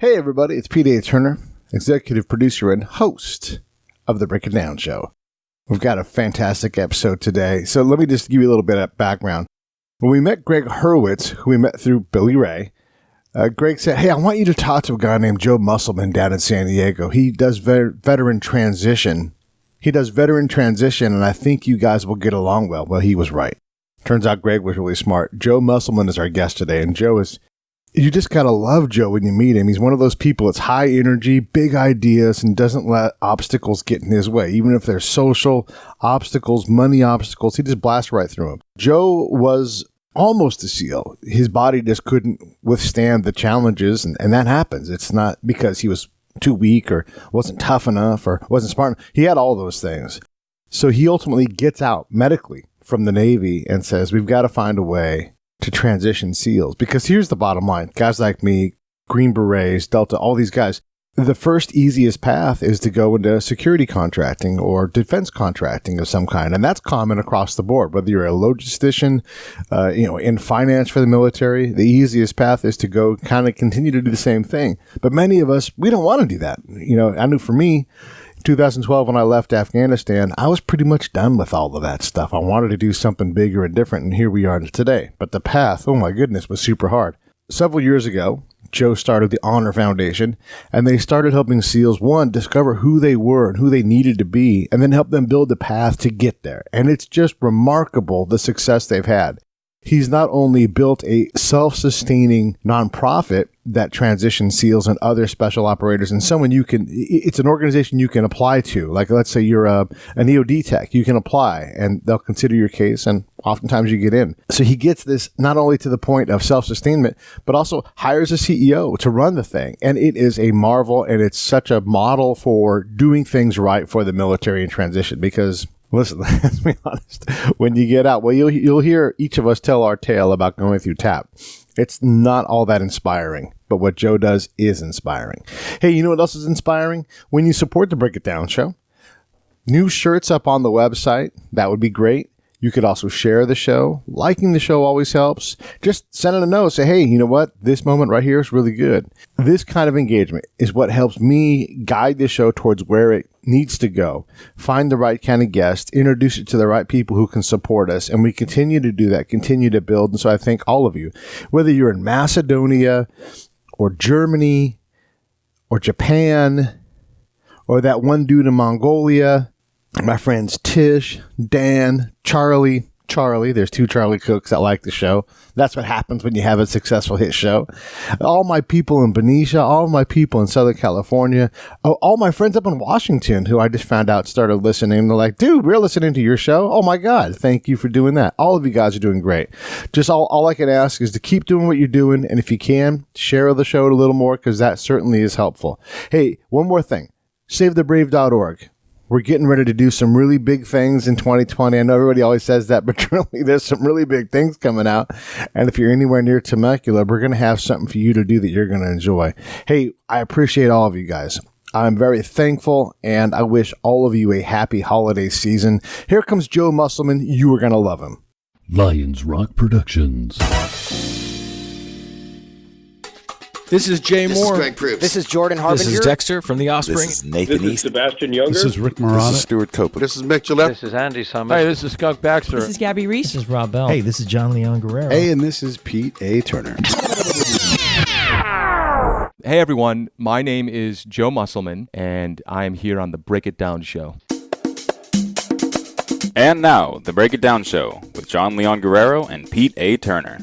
Hey everybody, it's Pete A. Turner, executive producer and host of the Break It Down Show. We've got a fantastic episode today, so let me just give you a little bit of background. When we met Greg Hurwitz, who we met through Billy Ray, Greg said, hey, I want you to talk to a guy named Joe Musselman down in San Diego. He does veteran transition. And I think you guys will get along well. Well, he was right. Turns out Greg was really smart. Joe Musselman is our guest today, and you just gotta love Joe when you meet him. He's one of those people that's high energy, big ideas, and doesn't let obstacles get in his way. Even if they're social obstacles, money obstacles, he just blasts right through them. Joe was almost a SEAL. His body just couldn't withstand the challenges, and that happens. It's not because he was too weak or wasn't tough enough or wasn't smart enough. He had all those things. So he ultimately gets out medically from the Navy and says, we've got to find a way to transition SEALs. Because here's the bottom line. Guys like me, Green Berets, Delta, all these guys, the first easiest path is to go into security contracting or defense contracting of some kind. And that's common across the board. Whether you're a logistician, in finance for the military, the easiest path is to go kind of continue to do the same thing. But many of us, we don't want to do that. I knew for me, 2012, when I left Afghanistan, I was pretty much done with all of that stuff. I wanted to do something bigger and different, and here we are today. But the path, oh my goodness, was super hard. Several years ago, Joe started the Honor Foundation, and they started helping SEALs, one, discover who they were and who they needed to be, and then help them build the path to get there. And it's just remarkable the success they've had. He's not only built a self-sustaining nonprofit that transitions SEALs and other special operators, and it's an organization you can apply to. Like, let's say you're an EOD tech, you can apply and they'll consider your case, and oftentimes you get in. So he gets this not only to the point of self-sustainment, but also hires a CEO to run the thing. And it is a marvel, and it's such a model for doing things right for the military in transition. Because listen, let's be honest, when you get out, well, you'll hear each of us tell our tale about going through TAP. It's not all that inspiring, but what Joe does is inspiring. Hey, you know what else is inspiring? When you support the Break It Down Show, new shirts up on the website, that would be great. You could also share the show. Liking the show always helps. Just send it a note. Say, hey, you know what? This moment right here is really good. This kind of engagement is what helps me guide the show towards where it needs to go. Find the right kind of guest, introduce it to the right people who can support us, and we continue to do that, continue to build. And so I thank all of you, whether you're in Macedonia or Germany or Japan or that one dude in Mongolia, my friends Tish, Dan, Charlie, there's two Charlie Cooks that like the show. That's what happens when you have a successful hit show. All my people in Benicia, all my people in Southern California, all my friends up in Washington who I just found out started listening. They're like, dude, we're listening to your show. Oh my God, thank you for doing that. All of you guys are doing great. Just all I can ask is to keep doing what you're doing. And if you can, share the show a little more, because that certainly is helpful. Hey, one more thing, savethebrave.org. We're getting ready to do some really big things in 2020. I know everybody always says that, but truly there's some really big things coming out. And if you're anywhere near Temecula, we're going to have something for you to do that you're going to enjoy. Hey, I appreciate all of you guys. I'm very thankful, and I wish all of you a happy holiday season. Here comes Joe Musselman. You are going to love him. Lions Rock Productions. This is Jay Moore. This is Greg Proops. This is Jordan Harbinger. This is Dexter from The Offspring. This is Nathan This is East. Sebastian Younger. This is Rick Marotta. This is Stuart Copeland. This is Mick Gillette. This is Andy Summers. Hey, this is Skunk Baxter. This is Gabby Reese. This is Rob Bell. Hey, this is John Leon Guerrero. Hey, and this is Pete A. Turner. Hey everyone, my name is Joe Musselman, and I am here on the Break It Down Show. And now, the Break It Down Show with John Leon Guerrero and Pete A. Turner.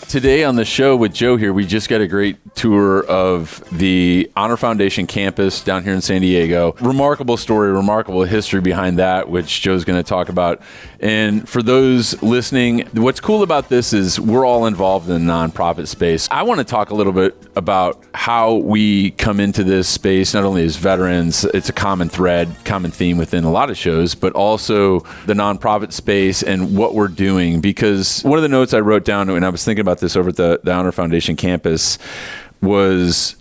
Today on the show with Joe here, we just got a great tour of the Honor Foundation campus down here in San Diego. Remarkable story, remarkable history behind that, which Joe's going to talk about. And for those listening, what's cool about this is we're all involved in the nonprofit space. I want to talk a little bit about how we come into this space, not only as veterans, it's a common thread, common theme within a lot of shows, but also the nonprofit space and what we're doing. Because one of the notes I wrote down when I was thinking about this over at the Honor Foundation campus was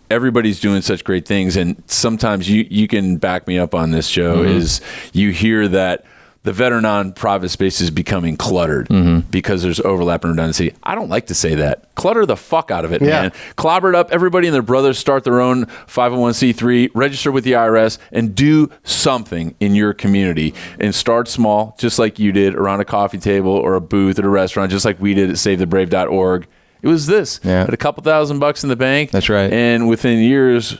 everybody's doing such great things, and sometimes you can back me up on this, Joe, is you hear that the veteran nonprofit space is becoming cluttered because there's overlap and redundancy. I don't like to say that. Clutter the fuck out of it, man. Clobber it up. Everybody and their brothers start their own 501c3, register with the IRS, and do something in your community. And start small, just like you did, around a coffee table or a booth at a restaurant, just like we did at SaveTheBrave.org. It was this. Yeah. Had a couple $1,000 in the bank. That's right. And within years,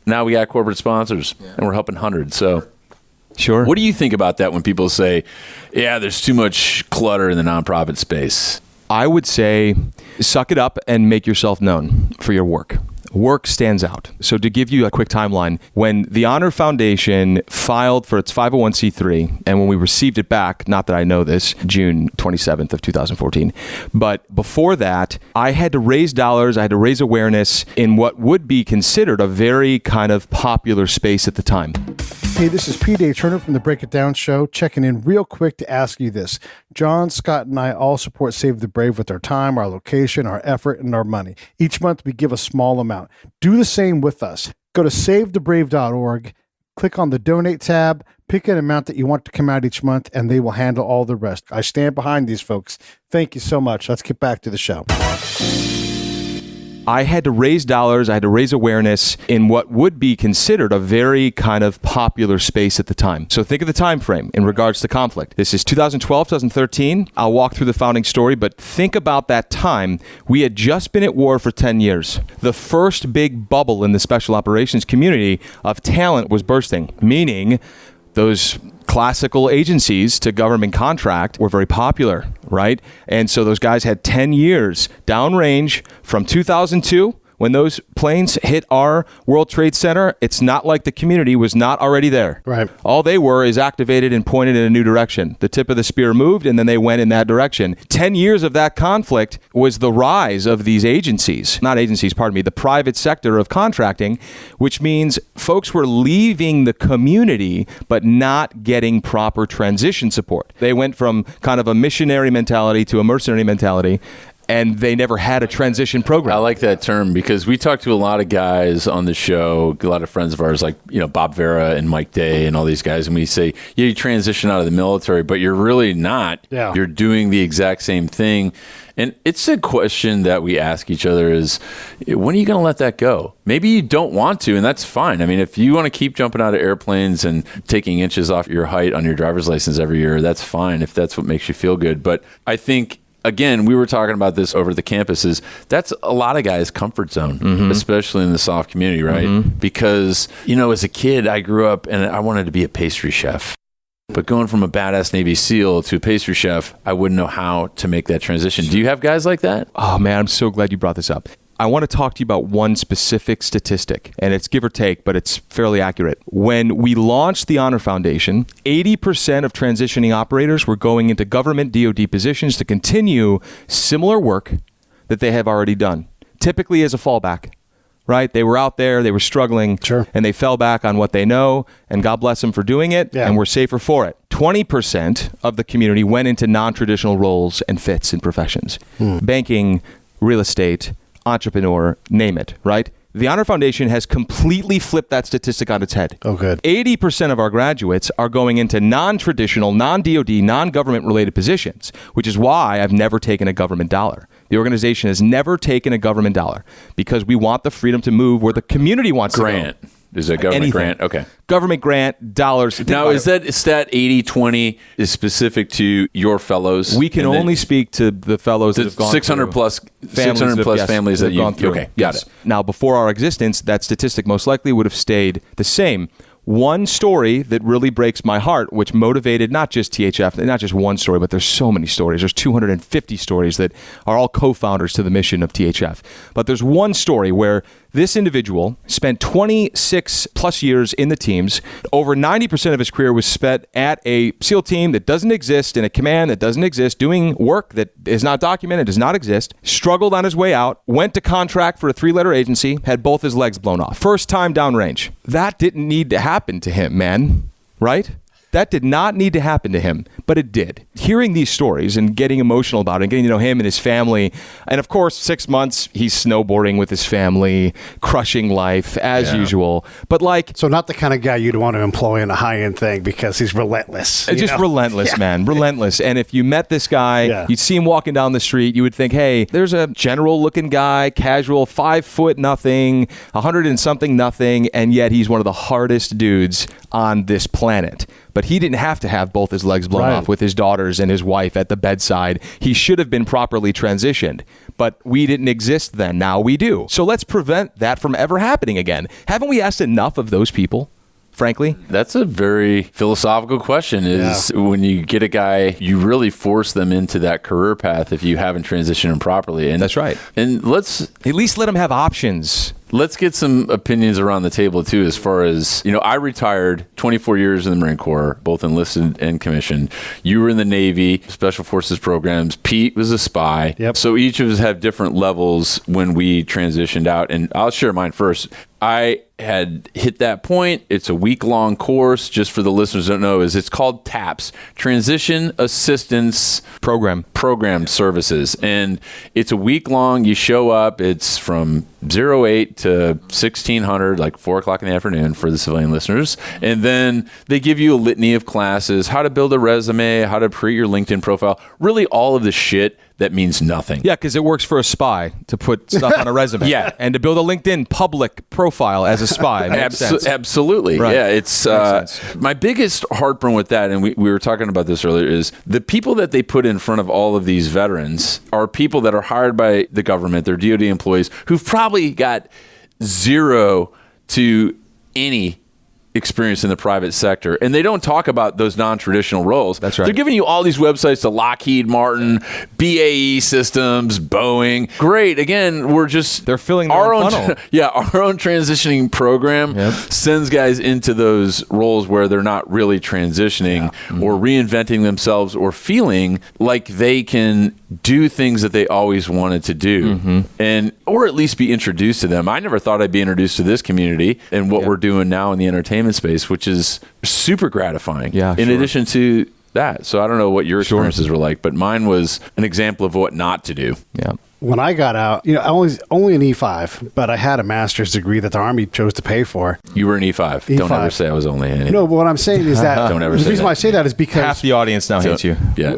now we got corporate sponsors, and we're helping hundreds. So, Sure. what do you think about that when people say, yeah, there's too much clutter in the nonprofit space? I would say suck it up and make yourself known for your work. Work stands out. So to give you a quick timeline, when the Honor Foundation filed for its 501c3, and when we received it back, not that I know this, June 27th of 2014, but before that, I had to raise dollars, I had to raise awareness in what would be considered a very kind of popular space at the time. Hey, this is Pete A. Turner from the Break It Down Show, checking in real quick to ask you this. John, Scott, and I all support Save the Brave with our time, our location, our effort, and our money. Each month, we give a small amount. Do the same with us. Go to SaveTheBrave.org, click on the Donate tab, pick an amount that you want to come out each month, and they will handle all the rest. I stand behind these folks. Thank you so much. Let's get back to the show. I had to raise dollars, I had to raise awareness in what would be considered a very kind of popular space at the time. So think of the time frame in regards to conflict. This is 2012, 2013. I'll walk through the founding story, but think about that time. We had just been at war for 10 years. The first big bubble in the special operations community of talent was bursting, meaning those classical agencies to government contract were very popular, right? And so those guys had 10 years downrange from 2002. When those planes hit our World Trade Center, it's not like the community was not already there. Right. All they were is activated and pointed in a new direction. The tip of the spear moved, and then they went in that direction. 10 years of that conflict was the rise of these agencies. Not agencies, pardon me, the private sector of contracting, which means folks were leaving the community but not getting proper transition support. They went from kind of a missionary mentality to a mercenary mentality, and they never had a transition program. I like that term because we talk to a lot of guys on the show, a lot of friends of ours, like, you know, Bob Vera and Mike Day and all these guys. And we say, yeah, you transition out of the military, but you're really not. Yeah. You're doing the exact same thing. And it's a question that we ask each other is, when are you going to let that go? Maybe you don't want to, and that's fine. I mean, if you want to keep jumping out of airplanes and taking inches off your height on your driver's license every year, that's fine if that's what makes you feel good. But I think, again, we were talking about this over the campuses. That's a lot of guys' comfort zone, especially in the soft community, right? Because, you know, as a kid, I grew up and I wanted to be a pastry chef. But going from a badass Navy SEAL to a pastry chef, I wouldn't know how to make that transition. Do you have guys like that? Oh, man, I'm so glad you brought this up. I want to talk to you about one specific statistic, and it's give or take, but it's fairly accurate. When we launched the Honor Foundation, 80% of transitioning operators were going into government DoD positions to continue similar work that they have already done, typically as a fallback, right? They were out there, they were struggling, Sure. and they fell back on what they know, and God bless them for doing it, Yeah. and we're safer for it. 20% of the community went into non-traditional roles and fits in professions. Banking, real estate, entrepreneur, name it, right? The Honor Foundation has completely flipped that statistic on its head. Oh, good. 80% of our graduates are going into non-traditional, non-DoD, non-government related positions, which is why I've never taken a government dollar. The organization has never taken a government dollar because we want the freedom to move where the community wants Grant. to go. Is it a government Anything. grant? Okay. Government grant, dollars. Now, is that 80-20 is specific to your fellows? We can And then only speak to the fellows that the have gone 600 through. plus Families 600 that plus have- families that that have you gone through. Okay, got Yes. it. Now, before our existence, that statistic most likely would have stayed the same. One story that really breaks my heart, which motivated not just THF, not just one story, but there's so many stories. There's 250 stories that are all co-founders to the mission of THF. But there's one story where this individual spent 26 plus years in the teams. Over 90% of his career was spent at a SEAL team that doesn't exist, in a command that doesn't exist, doing work that is not documented, does not exist, struggled on his way out, went to contract for a 3-letter agency, had both his legs blown off. First time downrange. That didn't need to happen to him, man. Right? That did not need to happen to him, but it did. Hearing these stories and getting emotional about it and getting to know him and his family, and of course, 6 months, he's snowboarding with his family, crushing life as usual. But like... So not the kind of guy you'd want to employ in a high-end thing because he's relentless. Just relentless, man. Relentless. And if you met this guy, you'd see him walking down the street, you would think, hey, there's a general-looking guy, casual, 5 foot nothing, 100 and something nothing, and yet he's one of the hardest dudes on this planet. But he didn't have to have both his legs blown off with his daughters and his wife at the bedside. He should have been properly transitioned. But we didn't exist then. Now we do. So let's prevent that from ever happening again. Haven't we asked enough of those people? Frankly, that's a very philosophical question. Is when you get a guy, you really force them into that career path if you haven't transitioned them properly. And that's right. And let's at least let them have options. Let's get some opinions around the table, too, as far as, I retired 24 years in the Marine Corps, both enlisted and commissioned. You were in the Navy, Special Forces programs. Pete was a spy. Yep. So each of us have different levels when we transitioned out. And I'll share mine first. I had hit that point. It's a week-long course. Just for the listeners who don't know, it's called TAPS, Transition Assistance Program Services. And it's a week-long. You show up. It's from 08 to 1600, like 4 o'clock in the afternoon for the civilian listeners. And then they give you a litany of classes, how to build a resume, how to create your LinkedIn profile, really all of the shit that means nothing. Yeah, because it works for a spy to put stuff on a resume. Yeah. And to build a LinkedIn public profile as a spy. Makes sense. Absolutely. Right. Yeah, it's my biggest heartburn with that, and we were talking about this earlier, is the people that they put in front of all of these veterans are people that are hired by the government, they're DoD employees, who've probably got 0 to any experience in the private sector, and they don't talk about those non-traditional roles. That's right. They're giving you all these websites to Lockheed Martin, BAE Systems, Boeing. Great. Again, they're filling their own funnel. Our own transitioning program sends guys into those roles where they're not really transitioning or reinventing themselves or feeling like they can do things that they always wanted to do, and or at least be introduced to them. I never thought I'd be introduced to this community and what we're doing now in the entertainment space, which is super gratifying. In addition to that. So I don't know what your experiences were like, but mine was an example of what not to do. Yeah. When I got out, I was only an E5, but I had a master's degree that the Army chose to pay for. You were an E5. Don't ever say I was only an E5. No, but what I'm saying is that Don't ever the say reason that. why I say that is because Half the audience now hates you. Yeah.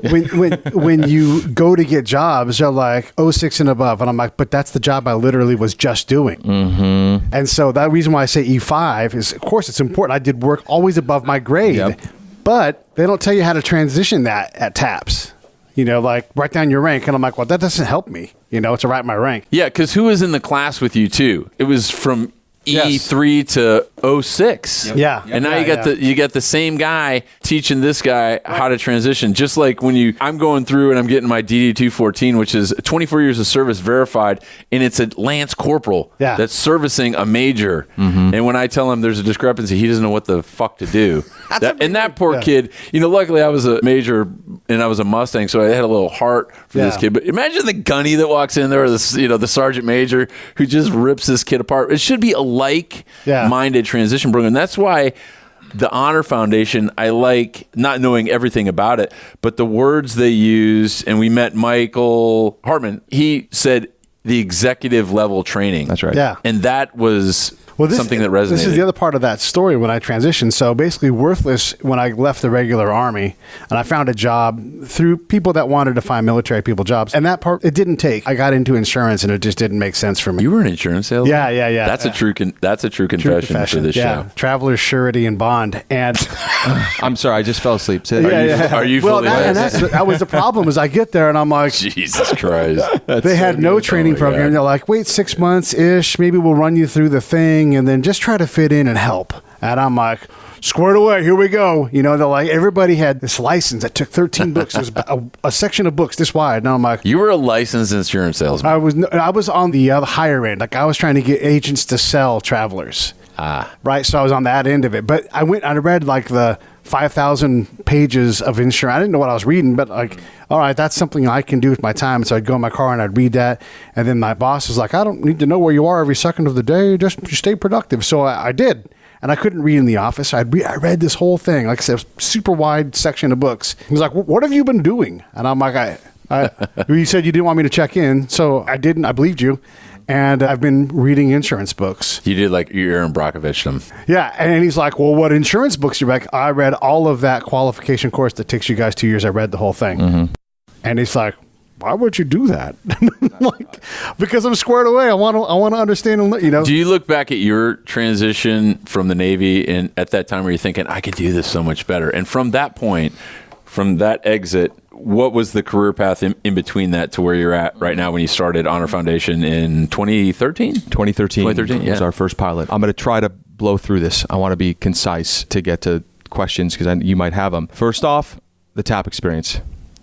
when you go to get jobs, they're like 06 and above, and I'm like, but that's the job I literally was just doing. And so that reason why I say E5 is, of course, it's important. I did work always above my grade, but they don't tell you how to transition that at TAPS. Like write down your rank. And I'm like, well, that doesn't help me, to write my rank. Yeah, because who was in the class with you, too? It was from E3 to 06. Yeah. And now you got the same guy teaching this guy how to transition. Just like when I'm going through and I'm getting my DD-214, which is 24 years of service verified, and it's a Lance Corporal that's servicing a major. And when I tell him there's a discrepancy, he doesn't know what the fuck to do. That poor kid, luckily I was a major and I was a Mustang, so I had a little heart for this kid. But imagine the gunny that walks in there, or the sergeant major who just rips this kid apart. It should be a like-minded transition program. That's why the Honor Foundation, I like not knowing everything about it, but the words they used, and we met Michael Hartman. He said the executive level training. That's right. Yeah. And that was something that resonated. This is the other part of that story when I transitioned. So basically worthless when I left the regular Army, and I found a job through people that wanted to find military people jobs. And that part, it didn't take. I got into insurance, and it just didn't make sense for me. You were an insurance salesman? Yeah. That's a true confession for this show. Traveler's surety and bond. And I'm sorry, I just fell asleep. Are you fully that was the problem is I get there, and I'm like, Jesus Christ. They had no training program. God. They're like, wait 6 months-ish. Maybe we'll run you through the thing, and then just try to fit in and help. And I'm like, squared away, here we go. They're like, everybody had this license that took 13 books. It was a section of books this wide. And I'm like, you were a licensed insurance salesman. I was on the higher end. Like I was trying to get agents to sell travelers. Right. So I was on that end of it. But I read like the 5,000 pages of insurance. I didn't know what I was reading, but like, all right, that's something I can do with my time. So I'd go in my car and I'd read that. And then my boss was like, I don't need to know where you are every second of the day. Just stay productive. So I did. and I couldn't read in the office. I read this whole thing, like I said, super wide section of books. He was like, "What have you been doing?" And I'm like, "You said you didn't want me to check in, so I didn't. I believed you." And I've been reading insurance books. You did like you Aaron Brockovich them. Yeah. And he's like, "Well, what insurance books?" You're like, "I read all of that qualification course that takes you guys 2 years. I read the whole thing." And he's like, "Why would you do that?" Like, because I'm squared away. I want to understand, Do you look back at your transition from the Navy and at that time where you're thinking, I could do this so much better? And from that point, from that exit, what was the career path in between that to where you're at right now when you started Honor Foundation in 2013? 2013 was our first pilot. I'm going to try to blow through this. I want to be concise to get to questions because you might have them. First off, the TAP experience.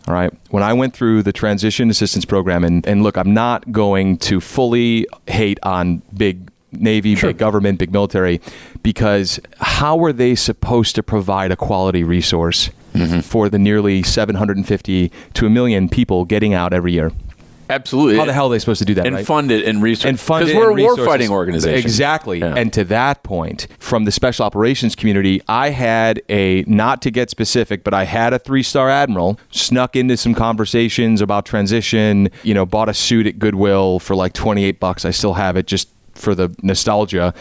All right. When I went through the transition assistance program, and look, I'm not going to fully hate on big Navy, big government, big military, because how were they supposed to provide a quality resource for the nearly 750 to 1 million people getting out every year? Absolutely. How the hell are they supposed to do that? And fund it and research. And fund it. Because we're a warfighting organization. Exactly. Yeah. And to that point, from the special operations community, I had not to get specific, but I had a 3-star admiral, snuck into some conversations about transition, bought a suit at Goodwill for like $28. I still have it just for the nostalgia,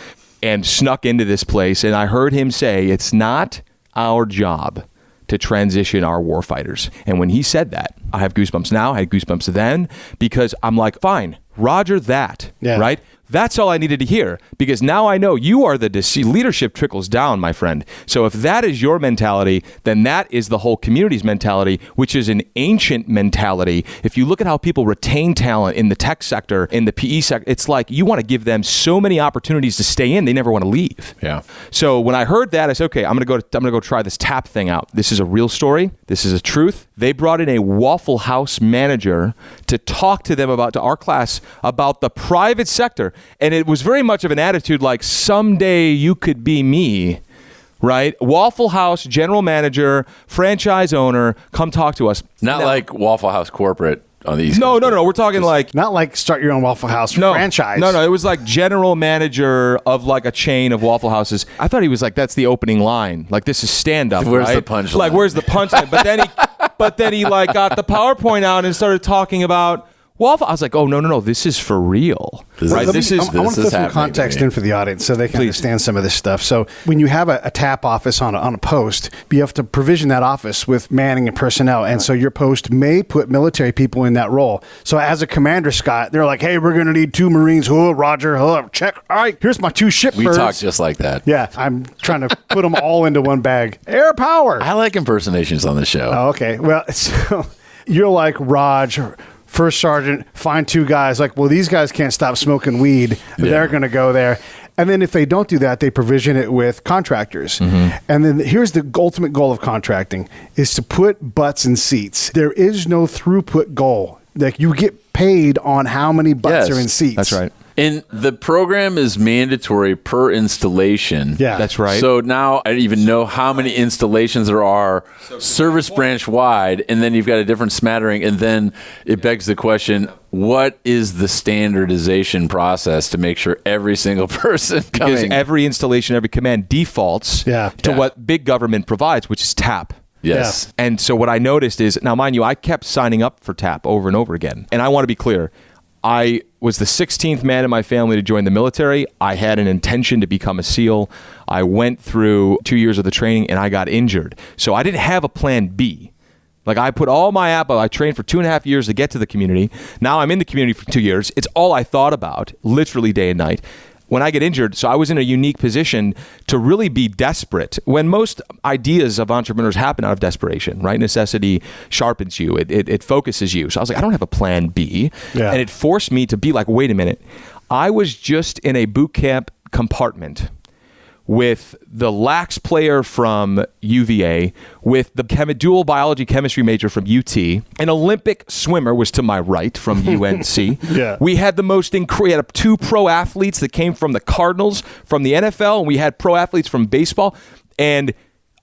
and snuck into this place. And I heard him say, "It's not our job to transition our warfighters." And when he said that, I have goosebumps now. I had goosebumps then because I'm like, fine, roger that, right? That's all I needed to hear, because now I know you are the leadership trickles down, my friend. So if that is your mentality, then that is the whole community's mentality, which is an ancient mentality. If you look at how people retain talent in the tech sector, in the PE sector, it's like you want to give them so many opportunities to stay in, they never want to leave. Yeah. So when I heard that, I said, okay, I'm gonna go try this TAP thing out. This is a real story. This is a truth. They brought in a Waffle House manager to talk to them to our class about the private sector. And it was very much of an attitude like, someday you could be me, right? Waffle House general manager, franchise owner, come talk to us. Not like Waffle House corporate on the East No, Coast. no. We're talking like... Not like start your own Waffle House franchise. No. It was like general manager of like a chain of Waffle Houses. I thought he was like, that's the opening line. Like, this is stand-up, Where's right? the punchline? Like, where's the punchline? But then he like got the PowerPoint out and started talking about Waffle. I was like, oh, no, this is for real. I want to put some context in for the audience so they can understand some of this stuff. So when you have a TAP office on a post, you have to provision that office with manning and personnel. And so your post may put military people in that role. So as a commander, Scott, they're like, hey, we're going to need 2 Marines. Oh, roger. Oh, check. All right, here's my 2 shipbirds. We talk just like that. Yeah, I'm trying to put them all into one bag. Air power. I like impersonations on the show. Oh, okay. Well, so you're like Raj, first sergeant, find 2 guys. Like, well, these guys can't stop smoking weed. Yeah. They're going to go there. And then if they don't do that, they provision it with contractors. And then here's the ultimate goal of contracting is to put butts in seats. There is no throughput goal. Like, you get paid on how many butts are in seats. That's right. And the program is mandatory per installation. Yeah. That's right. So now I don't even know how many installations there are service branch wide, and then you've got a different smattering, and then it begs the question, what is the standardization process to make sure every single person coming... Because every installation, every command defaults to what big government provides, which is TAP. Yes. Yeah. And so what I noticed is, now mind you, I kept signing up for TAP over and over again. And I want to be clear, I was the 16th man in my family to join the military. I had an intention to become a SEAL. I went through 2 years of the training and I got injured. So I didn't have a plan B. Like, I put all my I trained for 2.5 years to get to the community. Now I'm in the community for 2 years. It's all I thought about, literally day and night. When I get injured, so I was in a unique position to really be desperate. When most ideas of entrepreneurs happen out of desperation, right? Necessity sharpens you. It focuses you. So I was like, I don't have a plan B. Yeah. And it forced me to be like, wait a minute. I was just in a boot camp compartment with the lax player from UVA, with the dual biology chemistry major from UT. An Olympic swimmer was to my right from UNC. Yeah. We had we had 2 pro athletes that came from the Cardinals, from the NFL, and we had pro athletes from baseball. And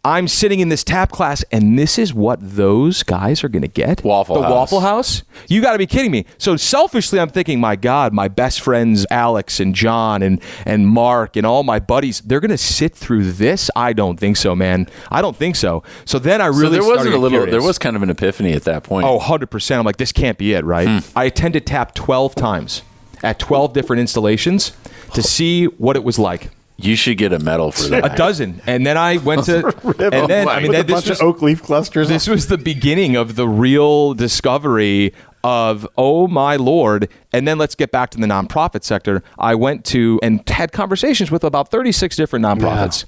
I'm sitting in this tap class, and this is what those guys are going to get? Waffle House. Waffle House? You got to be kidding me. So selfishly, I'm thinking, my God, my best friends, Alex and John and Mark and all my buddies, they're going to sit through this? I don't think so, man. I don't think so. So then I really there was kind of an epiphany at that point. Oh, 100%. I'm like, this can't be it, right? I attended tap 12 times at 12 different installations to see what it was like. You should get a medal for that. A dozen. And then I went to... and then, I mean, with a this bunch was, of oak leaf clusters. this was the beginning of the real discovery of, oh my Lord. And then let's get back to the nonprofit sector. I went to and had conversations with about 36 different nonprofits,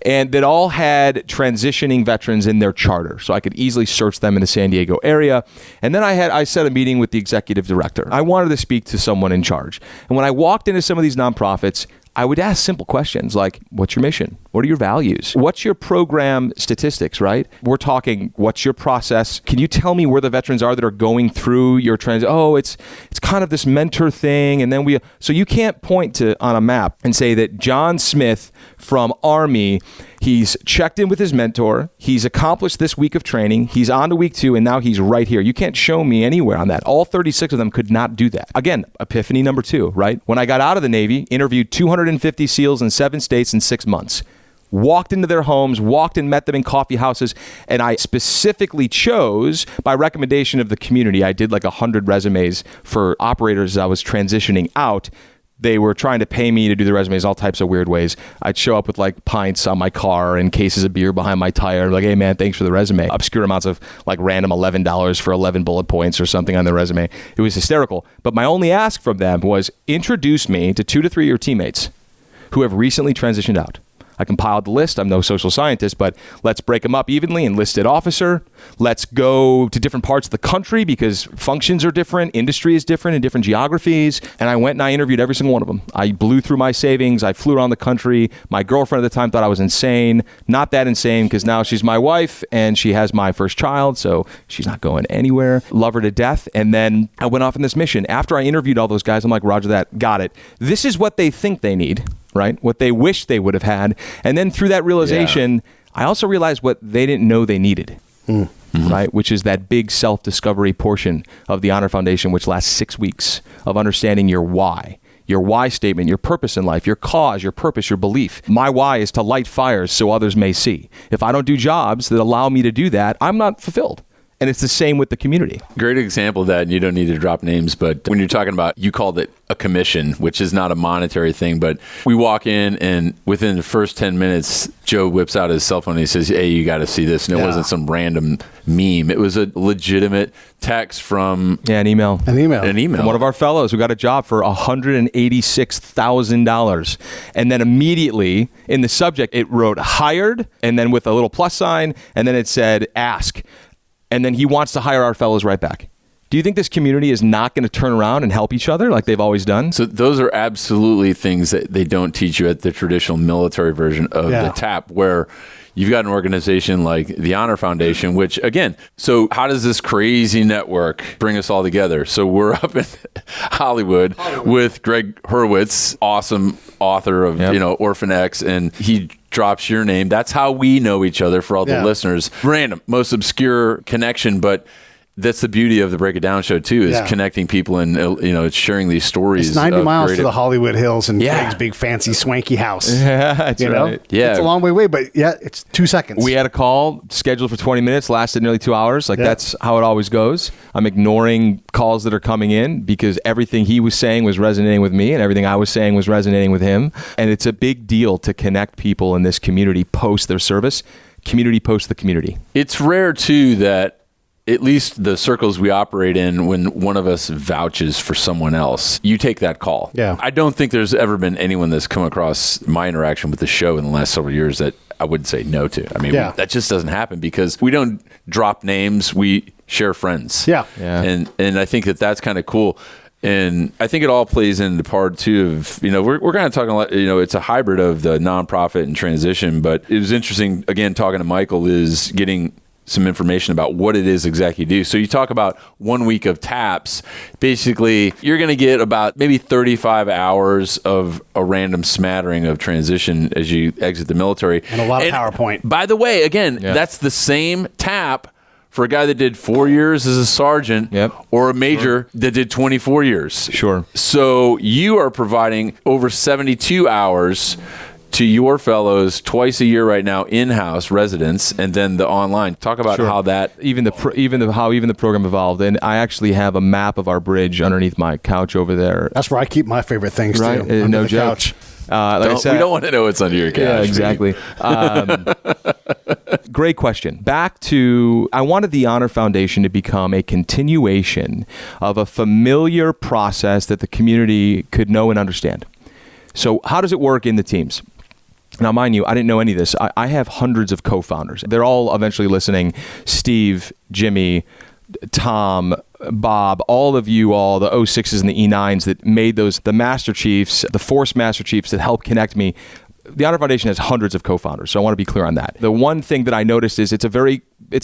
and that all had transitioning veterans in their charter. So I could easily search them in the San Diego area. And then I set a meeting with the executive director. I wanted to speak to someone in charge. And when I walked into some of these nonprofits, I would ask simple questions like, what's your mission? What are your values? What's your program statistics, right? We're talking, what's your process? Can you tell me where the veterans are that are going through your transit? Oh, it's kind of this mentor thing. And then so you can't point to on a map and say that John Smith from Army, he's checked in with his mentor, he's accomplished this week of training, he's on to week 2, and now he's right here. You can't show me anywhere on that. All 36 of them could not do that. Again, epiphany number 2, right? When I got out of the Navy, interviewed 250 SEALs in 7 states in 6 months. Walked into their homes, walked and met them in coffee houses, and I specifically chose, by recommendation of the community, I did like 100 resumes for operators as I was transitioning out. They were trying to pay me to do the resumes all types of weird ways. I'd show up with like pints on my car and cases of beer behind my tire. Like, hey man, thanks for the resume. Obscure amounts of like random $11 for 11 bullet points or something on the resume. It was hysterical. But my only ask from them was introduce me to 2 to 3 of your teammates who have recently transitioned out. I compiled the list. I'm no social scientist, but let's break them up evenly. Enlisted officer. Let's go to different parts of the country because functions are different. Industry is different in different geographies. And I went and I interviewed every single one of them. I blew through my savings. I flew around the country. My girlfriend at the time thought I was insane. Not that insane because now she's my wife and she has my first child. So she's not going anywhere. Love her to death. And then I went off on this mission. After I interviewed all those guys, I'm like, Roger that. Got it. This is what they think they need. Right? What they wish they would have had. And then through that realization, I also realized what they didn't know they needed. Right? Which is that big self-discovery portion of the Honor Foundation, which lasts 6 weeks of understanding your why statement, your purpose in life, your cause, your purpose, your belief. My why is to light fires so others may see. If I don't do jobs that allow me to do that, I'm not fulfilled. And it's the same with the community. Great example of that, and you don't need to drop names, but when you're talking about, you called it a commission, which is not a monetary thing, but we walk in and within the first 10 minutes, Joe whips out his cell phone and he says, hey, you got to see this. And it wasn't some random meme. It was a legitimate text from... an email. An email. From one of our fellows who got a job for $186,000. And then immediately in the subject, it wrote hired, and then with a little plus sign, and then it said ask. And then he wants to hire our fellows right back. Do you think this community is not going to turn around and help each other like they've always done? So those are absolutely things that they don't teach you at the traditional military version of the TAP, where you've got an organization like the Honor Foundation, which again, so how does this crazy network bring us all together? So we're up in Hollywood with Greg Hurwitz, awesome author of, Orphan X, and he drops your name. That's how we know each other for all the listeners. Random, most obscure connection, but that's the beauty of the Break It Down show too, is connecting people and it's sharing these stories. It's 90 miles to the Hollywood Hills and Greg's big fancy swanky house. Yeah, that's right. Yeah, it's a long way away, but it's 2 seconds. We had a call scheduled for 20 minutes, lasted nearly 2 hours. That's how it always goes. I'm ignoring calls that are coming in because everything he was saying was resonating with me and everything I was saying was resonating with him. And it's a big deal to connect people in this community post their service. Community post the community. It's rare too that at least the circles we operate in, when one of us vouches for someone else, you take that call. Yeah. I don't think there's ever been anyone that's come across my interaction with the show in the last several years that I would say no to. I mean, that just doesn't happen because we don't drop names. We share friends. Yeah. And I think that's kind of cool. And I think it all plays into part too of, we're kind of talking a lot, it's a hybrid of the nonprofit and transition, but it was interesting, again, talking to Michael, is getting some information about what it is exactly you do. So you talk about 1 week of TAPS. Basically, you're going to get about maybe 35 hours of a random smattering of transition as you exit the military. And a lot of PowerPoint. By the way, again, that's the same TAP for a guy that did 4 years as a sergeant or a major that did 24 years. Sure. So you are providing over 72 hours to your fellows twice a year right now, in-house residents, and then the online. Talk about how that how the program evolved. And I actually have a map of our bridge underneath my couch over there. That's where I keep my favorite things Right? too. Under No the joke. couch. Like I said, we don't want to know what's under your couch. Yeah, exactly. Great question. Back to, I wanted the Honor Foundation to become a continuation of a familiar process that the community could know and understand. So how does it work in the teams? Now, mind you, I didn't know any of this. I have hundreds of co-founders. They're all eventually listening. Steve, Jimmy, Tom, Bob, all of you all, the 06s and the E9s that made those, the Master Chiefs, the Force Master Chiefs that helped connect me. The Honor Foundation has hundreds of co-founders, so I want to be clear on that. The one thing that I noticed is it's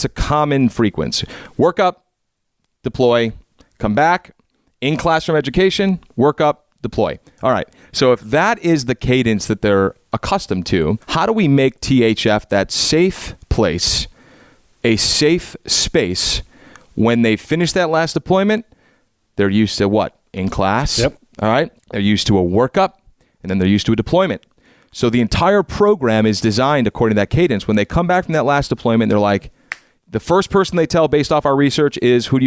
a common frequency. Work up, deploy, come back, in classroom education, work up, deploy. All right. So if that is the cadence that they're accustomed to, how do we make THF that safe place, a safe space when they finish that last deployment? They're used to what? In class. Yep. All right. They're used to a workup, and then they're used to a deployment. So the entire program is designed according to that cadence. When they come back from that last deployment, they're like, the first person they tell based off our research is, who would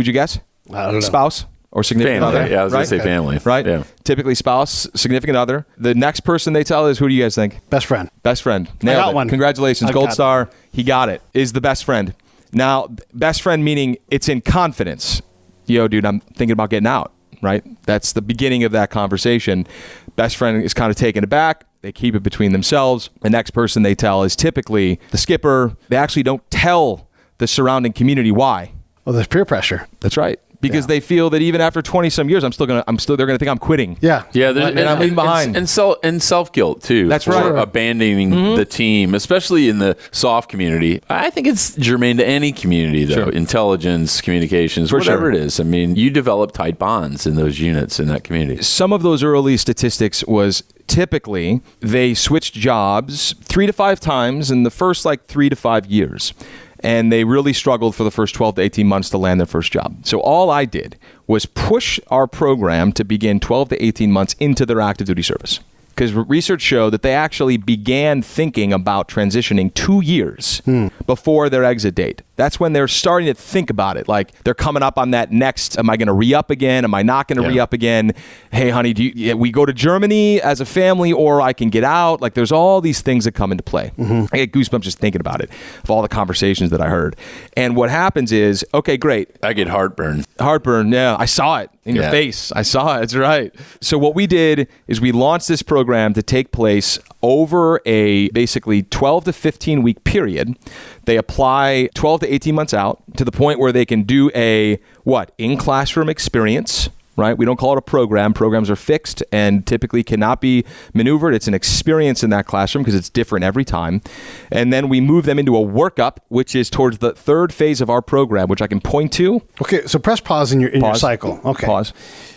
you guess? I don't know. Spouse or significant family. other. Yeah, I was going right? to say family. Right? Yeah. Typically spouse, significant other. The next person they tell is, who do you guys think? Best friend. Best friend. I Nailed got it. one. Congratulations. I've Gold got star. He got it. Is the best friend. Now, best friend meaning it's in confidence. Yo, dude, I'm thinking about getting out, right? That's the beginning of that conversation. Best friend is kind of taken aback. They keep it between themselves. The next person they tell is typically the skipper. They actually don't tell the surrounding community why. Well, there's peer pressure. That's right. Because they feel that even after 20 some years, they're going to think I'm quitting. Yeah. Yeah, And I'm leaving behind. and self guilt too. That's for right. abandoning the team, especially in the soft community. I think it's germane to any community, though. Sure. Intelligence, communications, For whatever sure. it is. I mean, you develop tight bonds in those units in that community. Some of those early statistics was typically they switched jobs 3 to 5 times in the first 3 to 5 years. And they really struggled for the first 12 to 18 months to land their first job. So all I did was push our program to begin 12 to 18 months into their active duty service. Because research showed that they actually began thinking about transitioning 2 years before their exit date. That's when they're starting to think about it. Like they're coming up on that next, am I going to re-up again? Am I not going to re-up again? Hey, honey, we go to Germany as a family or I can get out? Like there's all these things that come into play. I get goosebumps just thinking about it, of all the conversations that I heard. And what happens is, okay, great. I get heartburn. Heartburn, yeah. I saw it in your face. I saw it. That's right. So what we did is we launched this program to take place over a basically 12 to 15 week period. They apply 12 to 18 months out to the point where they can do a in-classroom experience, right? We don't call it a program. Programs are fixed and typically cannot be maneuvered. It's an experience in that classroom because it's different every time. And then we move them into a workup, which is towards the third phase of our program, which I can point to. Okay, so press pause in your cycle. Okay. Pause.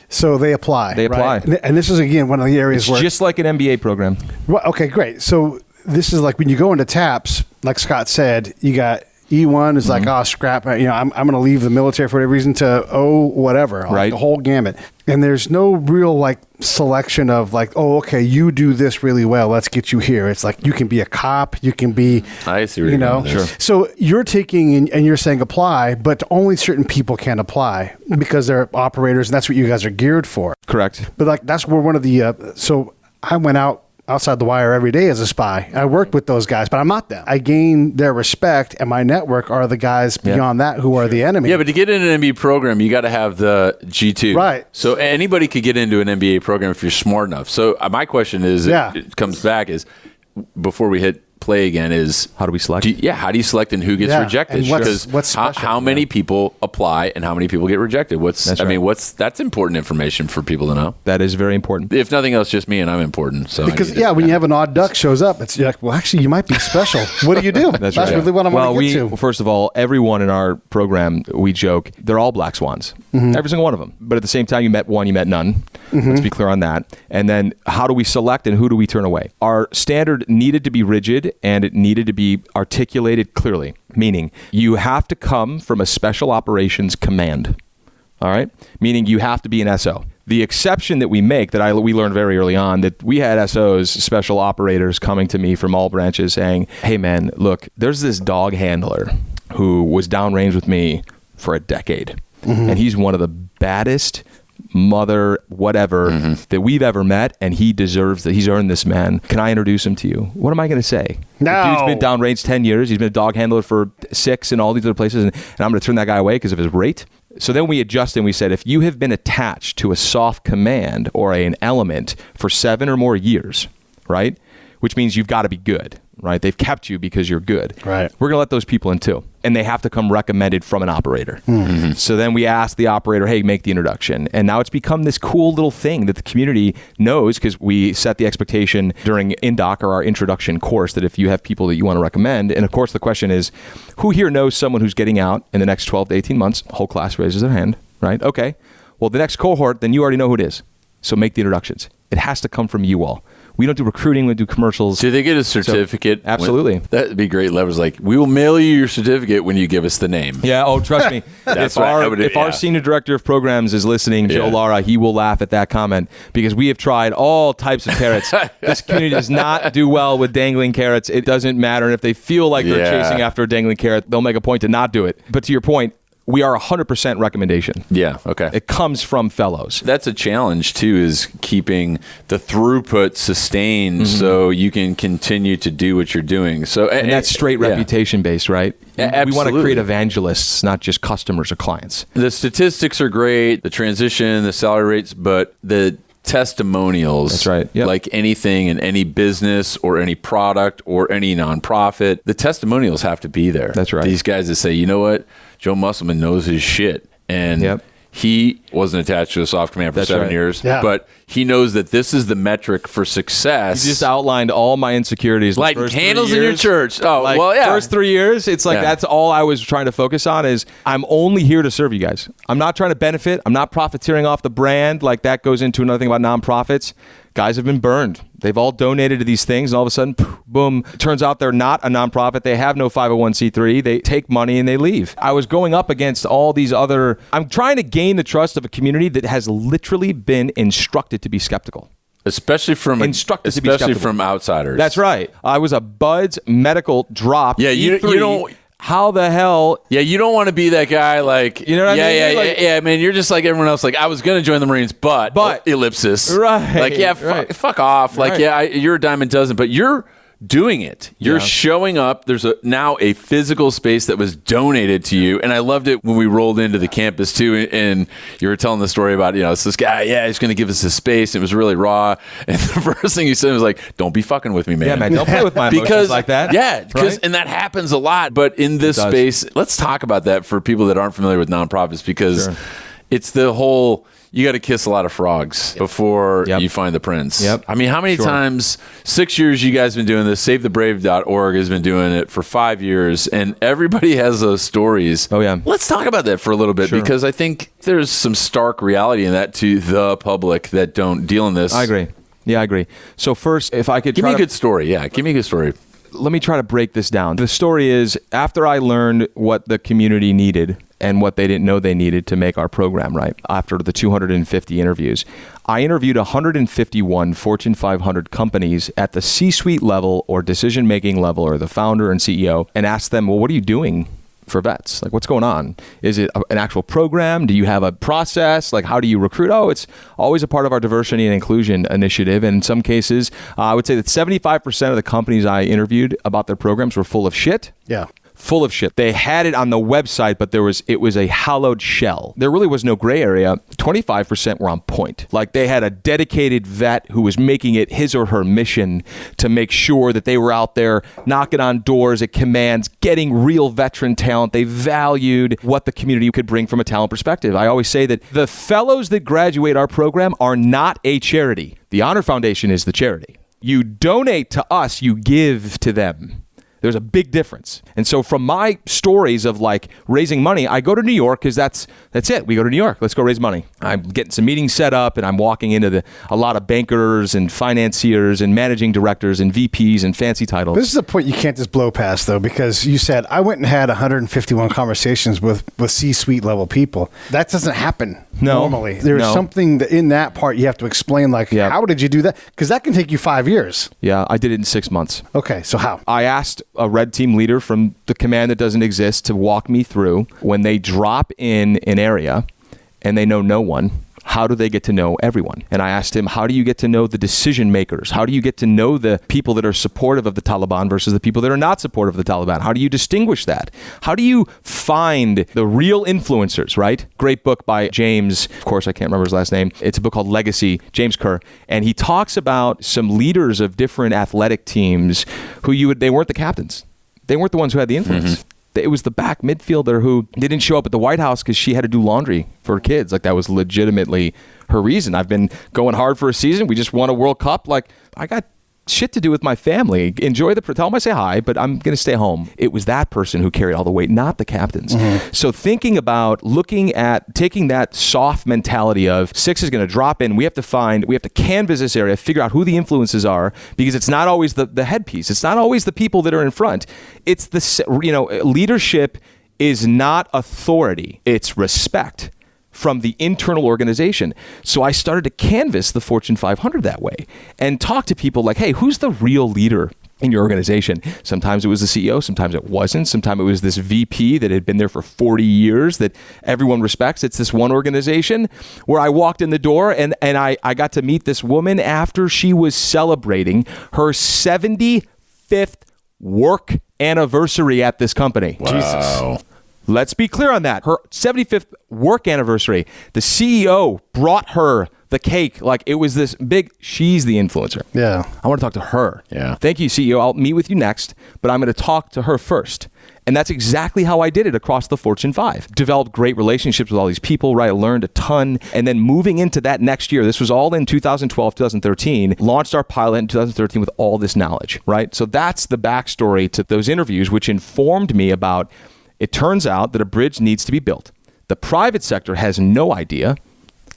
So they apply. They apply. Right? And this is, again, one of the areas It's where... just like an MBA program. Well, okay, great. So this is like when you go into TAPS, like Scott said, you got E1 is like, scrap, I'm going to leave the military for whatever reason to whatever, right? The whole gamut. And there's no real selection of okay, you do this really well, let's get you here. It's like you can be a cop, you can be, I see where you're going with this. Sure. So you're taking and you're saying apply, but only certain people can apply because they're operators, and that's what you guys are geared for. Correct. But that's where one of the so I went outside the wire every day as a spy. I worked with those guys, but I'm not them. I gain their respect, and my network are the guys beyond that who are the enemy. Yeah, but to get in an MBA program, you got to have the G2. Right. So anybody could get into an MBA program if you're smart enough. So my question is, it comes back is, before we hit play again is How do we select? how do you select and who gets Yeah, rejected? and what's Because special? how many people apply and how many people get rejected? That's important information for people to know. That is very important. If nothing else, just me, and I'm important. So Because I need to- when you have an odd duck shows up, it's you're like, well, actually, you might be special. What do you do? That's right. really what I'm well, going to get to. first of all, everyone in our program, we joke, they're all black swans. Every single one of them. But at the same time, you met one, you met none. Let's be clear on that. And then how do we select and who do we turn away? Our standard needed to be rigid and it needed to be articulated clearly, meaning you have to come from a special operations command. All right? Meaning you have to be an SO. The exception that we make that we learned very early on that we had SOs, special operators, coming to me from all branches saying, hey man, look, there's this dog handler who was downrange with me for a decade. And he's one of the baddest mother whatever that we've ever met, and he deserves that. He's earned this, man. Can I introduce him to you? What am I going to say? No. The dude's been downrange 10 years. He's been a dog handler for 6 and all these other places, and I'm going to turn that guy away because of his rate. So then we adjusted and we said, if you have been attached to a soft command or an element for 7 or more years, right? Which means you've got to be good, right? They've kept you because you're good. Right. We're going to let those people in too. And they have to come recommended from an operator. So then we ask the operator, hey, make the introduction. And now it's become this cool little thing that the community knows because we set the expectation during INDOC or our introduction course that if you have people that you want to recommend, and of course the question is, who here knows someone who's getting out in the next 12 to 18 months? Whole class raises their hand, right? Okay. Well, the next cohort, then you already know who it is. So make the introductions. It has to come from you all. We don't do recruiting. We do commercials. Do they get a certificate? Absolutely. That'd be great. Leverage like, we will mail you your certificate when you give us the name. Yeah. Oh, trust me. That's if what I would- if our senior director of programs is listening, Joe Yeah. Lara, he will laugh at that comment because we have tried all types of carrots. This community does not do well with dangling carrots. It doesn't matter. And if they feel like they're Yeah. chasing after a dangling carrot, they'll make a point to not do it. But to your point, we are 100% recommendation. Yeah. Okay. It comes from fellows. That's a challenge too, is keeping the throughput sustained so you can continue to do what you're doing. So And that's straight yeah. reputation based, right? Yeah, We want to absolutely. create evangelists, not just customers or clients. The statistics are great, the transition, the salary rates, but the testimonials, That's right. Yep. like anything in any business or any product or any nonprofit, the testimonials have to be there. That's right. These guys that say, you know what, Joe Musselman knows his shit. And Yep. he wasn't attached to a soft command for That's 7 right. years, Yeah. but he knows that this is the metric for success. You just outlined all my insecurities. the Like first 3 candles in your years. church. Oh, Like, well, yeah. First 3 years, it's like Yeah. that's all I was trying to focus on is I'm only here to serve you guys. I'm not trying to benefit. I'm not profiteering off the brand. Like that goes into another thing about nonprofits. Guys have been burned. They've all donated to these things, and all of a sudden, poof, boom, it turns out they're not a nonprofit. They have no 501c3. They take money and they leave. I was going up against all these other... I'm trying to gain the trust of a community that has literally been instructed to be skeptical. especially from Instructed to be especially skeptical. from outsiders. That's right. I was a Buds medical drop. Yeah, you E3. don't- How the hell? Yeah, you don't want to be that guy. Like, You know what I mean? Yeah, Like- yeah, man. You're just like everyone else. Like, I was gonna join the Marines, but ellipsis. Right, Like, yeah, right. fuck off. Like, Right. yeah, you're a dime a dozen, but you're doing it. You're Yeah. showing up. There's now a physical space that was donated to you, and I loved it when we rolled into the campus too. And you were telling the story about, it's this guy. Yeah, he's going to give us this space. It was really raw, and the first thing you said was like, "Don't be fucking with me, man." Yeah, man. Don't play with my emotions because like that. Yeah, because Right? and that happens a lot. But in this It does. space, let's talk about that for people that aren't familiar with nonprofits, because Sure. it's the whole. You got to kiss a lot of frogs before Yep. you find the prince. Yep. I mean, how many Sure. times? 6 years you guys been doing this. SaveTheBrave.org has been doing it for 5 years, and everybody has those stories. Oh, yeah. Let's talk about that for a little bit, Sure. because I think there's some stark reality in that to the public that don't deal in this. I agree. Yeah, I agree. So first, if I could Give try me a to- good story. Yeah, give me a good story. let me try to break this down. The story is after I learned what the community needed and what they didn't know they needed to make our program right, after the 250 interviews, I interviewed 151 Fortune 500 companies at the C-suite level or decision-making level, or the founder and CEO, and asked them, well, what are you doing for vets? Like, what's going on? Is it an actual program? Do you have a process? Like, how do you recruit? Oh, it's always a part of our diversity and inclusion initiative. And in some cases, I would say that 75% of the companies I interviewed about their programs were full of shit. Yeah. full of shit. They had it on the website, but it was a hollowed shell. There really was no gray area. 25% were on point. Like they had a dedicated vet who was making it his or her mission to make sure that they were out there knocking on doors at commands, getting real veteran talent. They valued what the community could bring from a talent perspective. I always say that the fellows that graduate our program are not a charity. The Honor Foundation is the charity. You donate to us, you give to them. There's a big difference. And so from my stories of like raising money, I go to New York because that's it. We go to New York. Let's go raise money. I'm getting some meetings set up and I'm walking into a lot of bankers and financiers and managing directors and VPs and fancy titles. This is a point you can't just blow past, though, because you said, I went and had 151 conversations with C-suite level people. That doesn't happen normally. There's something in that part you have to explain, like, how did you do that? Because that can take you 5 years. Yeah, I did it in 6 months. Okay, so how? I asked a red team leader from the command that doesn't exist to walk me through when they drop in an area and they know no one. How do they get to know everyone? And I asked him, how do you get to know the decision makers? How do you get to know the people that are supportive of the Taliban versus the people that are not supportive of the Taliban? How do you distinguish that? How do you find the real influencers, right? Great book by James, of course, I can't remember his last name. It's a book called Legacy, James Kerr. And he talks about some leaders of different athletic teams who they weren't the captains. They weren't the ones who had the influence. Mm-hmm. It was the back midfielder who didn't show up at the White House because she had to do laundry for her kids. Like that was legitimately her reason. I've been going hard for a season. We just won a World Cup. Like I got shit to do with my family. Enjoy tell them I say hi, but I'm going to stay home. It was that person who carried all the weight, not the captains. Mm-hmm. So thinking about looking at taking that soft mentality of Six is going to drop in. We have to canvas this area, figure out who the influences are, because it's not always the headpiece. It's not always the people that are in front. It's leadership is not authority. It's respect from the internal organization. So I started to canvas the Fortune 500 that way and talk to people like, hey, who's the real leader in your organization? Sometimes it was the CEO, sometimes it wasn't. Sometimes it was this VP that had been there for 40 years that everyone respects. It's this one organization where I walked in the door and I got to meet this woman after she was celebrating her 75th work anniversary at this company. Wow. Jesus. Let's be clear on that. Her 75th work anniversary, the CEO brought her the cake. Like it was this big, she's the influencer. Yeah. I want to talk to her. Yeah. Thank you, CEO. I'll meet with you next, but I'm going to talk to her first. And that's exactly how I did it across the Fortune 5. Developed great relationships with all these people, right? I learned a ton. And then moving into that next year, this was all in 2012, 2013, launched our pilot in 2013 with all this knowledge, right? So that's the backstory to those interviews, which informed me about, it turns out that a bridge needs to be built. The private sector has no idea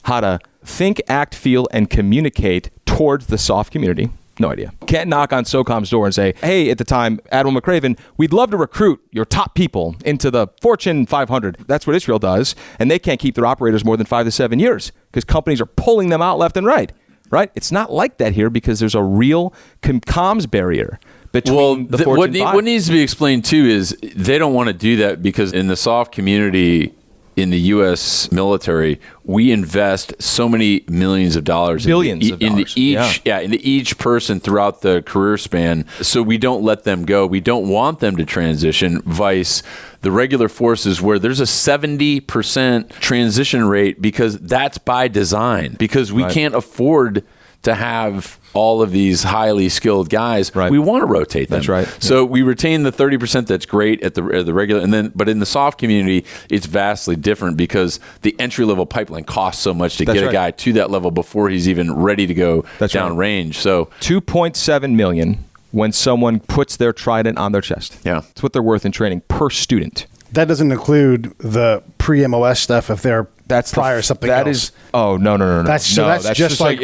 how to think, act, feel, and communicate towards the soft community. No idea. Can't knock on SOCOM's door and say, hey, at the time, Admiral McRaven, we'd love to recruit your top people into the Fortune 500. That's what Israel does. And they can't keep their operators more than 5 to 7 years because companies are pulling them out left and right. Right? It's not like that here because there's a real comms barrier between the Fortune 5. What needs to be explained too is they don't want to do that because in the soft community in the U.S. military, we invest so many millions of dollars, billions of dollars, into each person throughout the career span. So we don't let them go. We don't want them to transition. Vice the regular forces, where there's a 70% transition rate, because that's by design. Because we can't afford to have all of these highly skilled guys. Right. We want to rotate them. That's right. So we retain the 30% that's great at the regular, but in the soft community, it's vastly different because the entry level pipeline costs so much to get a guy to that level before he's even ready to go downrange. So $2.7 million when someone puts their trident on their chest. Yeah, it's what they're worth in training per student. That doesn't include the pre-MOS stuff if they're prior something else. No. That's just like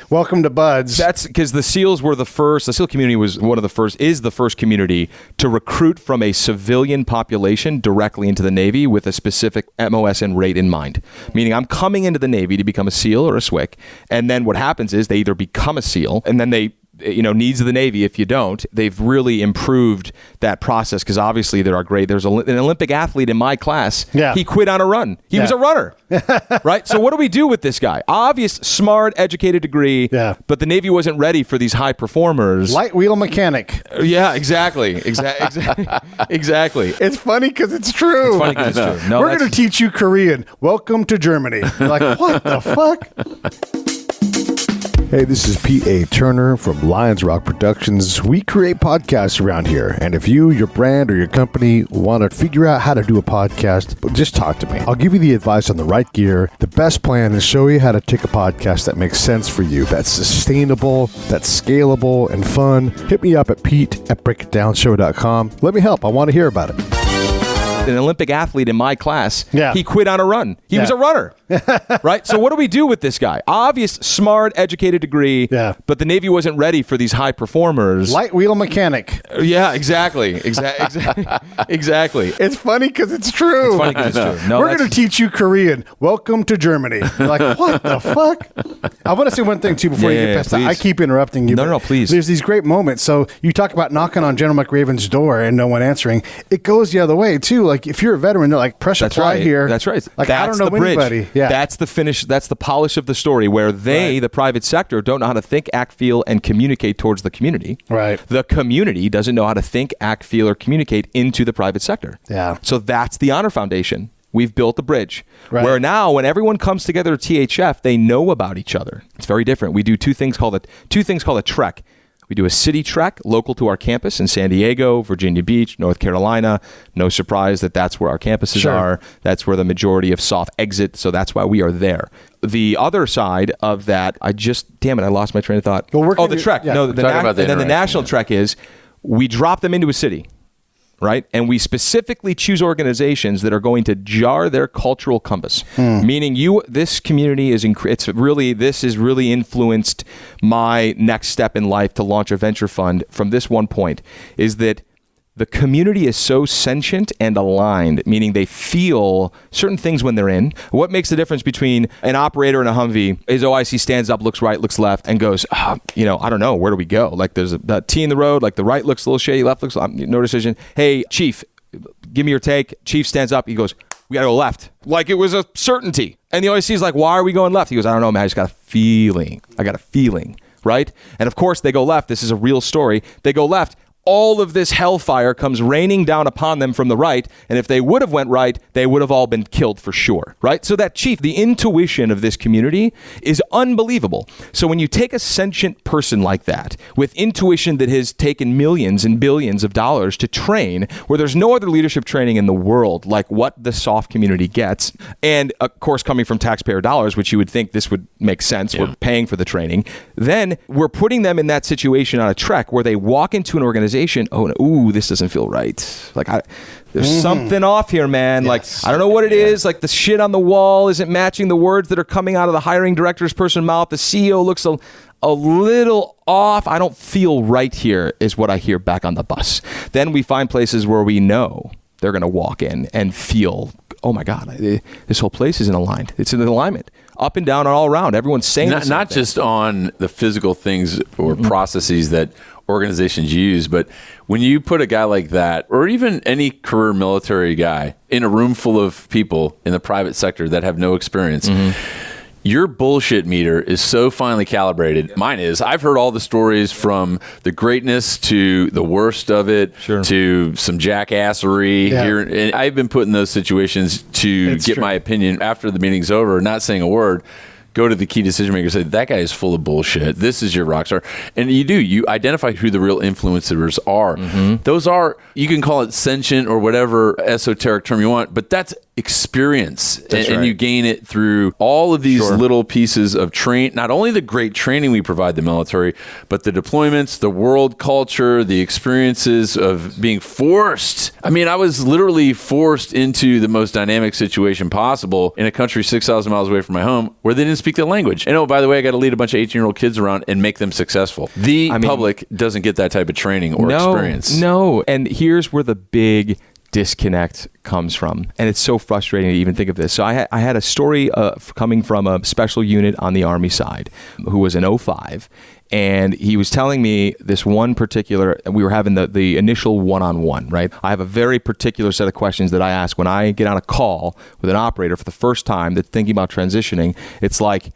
Welcome to Buds. That's because the SEALs were the first. The SEAL community was one of the first, is the first community to recruit from a civilian population directly into the Navy with a specific MOS and rate in mind. Meaning I'm coming into the Navy to become a SEAL or a SWCC, and then what happens is they either become a SEAL and then they needs of the Navy if you don't. They've really improved that process because obviously there are great. There's an Olympic athlete in my class. Yeah. He quit on a run. He was a runner. Right? So what do we do with this guy? Obvious, smart, educated degree. Yeah. But the Navy wasn't ready for these high performers. Light wheel mechanic. Yeah, exactly. Exactly. It's funny because it's true. It's funny 'cause it's true. No, We're that's- going to teach you Korean. Welcome to Germany. You're like, what the fuck? Hey, this is Pete A. Turner from Lions Rock Productions. We create podcasts around here. And if you, your brand, or your company want to figure out how to do a podcast, just talk to me. I'll give you the advice on the right gear, the best plan, and show you how to take a podcast that makes sense for you, that's sustainable, that's scalable, and fun. Hit me up at pete@breakitdownshow.com. Let me help. I want to hear about it. An Olympic athlete in my class. Yeah. He quit on a run. He was a runner. Right? So what do we do with this guy? Obvious, smart, educated degree. Yeah. But the Navy wasn't ready for these high performers. Light wheel mechanic. Yeah, exactly. Exactly. It's funny because it's true. It's funny 'cause it's true. No, We're that's- going to teach you Korean. Welcome to Germany. You're like, what the fuck? I want to say one thing, too, before you Yeah, get past that. please. I keep interrupting you. No, but no, please. There's these great moments. So you talk about knocking on General McRaven's door and no one answering. It goes the other way, too. Like, if you're a veteran, they're like, press That's apply right. here. That's right. Like, that's I don't know the bridge. anybody. Yeah. That's the finish. That's the polish of the story where they, the private sector, don't know how to think, act, feel, and communicate towards the community. Right. The community doesn't know how to think, act, feel, or communicate into the private sector. Yeah. So that's the Honor Foundation. We've built the bridge Right. where now when everyone comes together at THF, they know about each other. It's very different. We do two things called a trek. We do a city trek local to our campus in San Diego, Virginia Beach, North Carolina. No surprise that that's where our campuses Sure. are. That's where the majority of SOF exit. So that's why we are there. The other side of that, I lost my train of thought. Well, we're the gonna- trek. yeah. No, Talking about the and then the interaction, national yeah. trek is we drop them into a city. Right? And we specifically choose organizations that are going to jar their cultural compass. Meaning this community this has really influenced my next step in life to launch a venture fund from this one point is that the community is so sentient and aligned, meaning they feel certain things when they're in. What makes the difference between an operator and a Humvee is OIC stands up, looks right, looks left, and goes, I don't know, where do we go? Like there's a T in the road, like the right looks a little shady, left looks, no decision. Hey, Chief, give me your take. Chief stands up, he goes, we got to go left. Like it was a certainty. And the OIC is like, why are we going left? He goes, I don't know, man, I just got a feeling. Right? And of course they go left. This is a real story. They go left. All of this hellfire comes raining down upon them from the right, and if they would have went right, they would have all been killed for sure, right? So that chief, the intuition of this community is unbelievable. So when you take a sentient person like that, with intuition that has taken millions and billions of dollars to train, where there's no other leadership training in the world like what the SOF community gets, and of course coming from taxpayer dollars, which you would think this would make sense, we're paying for the training, then we're putting them in that situation on a trek where they walk into an organization, this doesn't feel right. Like there's something off here, man. Yes. Like I don't know what it is. Like the shit on the wall isn't matching the words that are coming out of the hiring director's person's mouth. The CEO looks a little off. I don't feel right here is what I hear back on the bus. Then we find places where we know they're going to walk in and feel, oh my God, this whole place isn't aligned. It's in alignment. Up and down and all around. Everyone's saying not just on the physical things or processes that organizations use, but when you put a guy like that, or even any career military guy, in a room full of people in the private sector that have no experience, your bullshit meter is so finely calibrated. Mine is. I've heard all the stories from the greatness to the worst of it, to some jackassery here. And I've been put in those situations to get my opinion after the meeting's over, not saying a word. Go to the key decision maker and say, that guy is full of bullshit. This is your rock star. And you identify who the real influencers are. Those are, you can call it sentient or whatever esoteric term you want, but that's experience. And you gain it through all of these little pieces of not only the great training we provide the military, but the deployments, the world culture, the experiences of being forced. I mean, I was literally forced into the most dynamic situation possible in a country 6,000 miles away from my home where they didn't speak the language. And by the way, I got to lead a bunch of 18-year-old kids around and make them successful. The public doesn't get that type of training or experience. No. And here's where the big disconnect comes from. And it's so frustrating to even think of this. So I had a story coming from a special unit on the Army side who was an 05. And he was telling me this one particular, we were having the initial one-on-one, right? I have a very particular set of questions that I ask when I get on a call with an operator for the first time that's thinking about transitioning. It's like,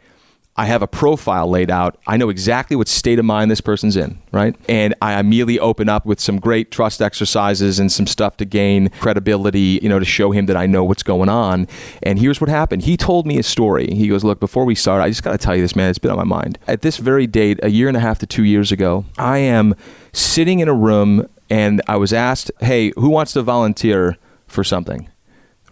I have a profile laid out. I know exactly what state of mind this person's in, right? And I immediately open up with some great trust exercises and some stuff to gain credibility, to show him that I know what's going on. And here's what happened. He told me a story. He goes, look, before we start, I just got to tell you this, man. It's been on my mind. At this very date, 1.5 to 2 years ago, I am sitting in a room and I was asked, hey, who wants to volunteer for something?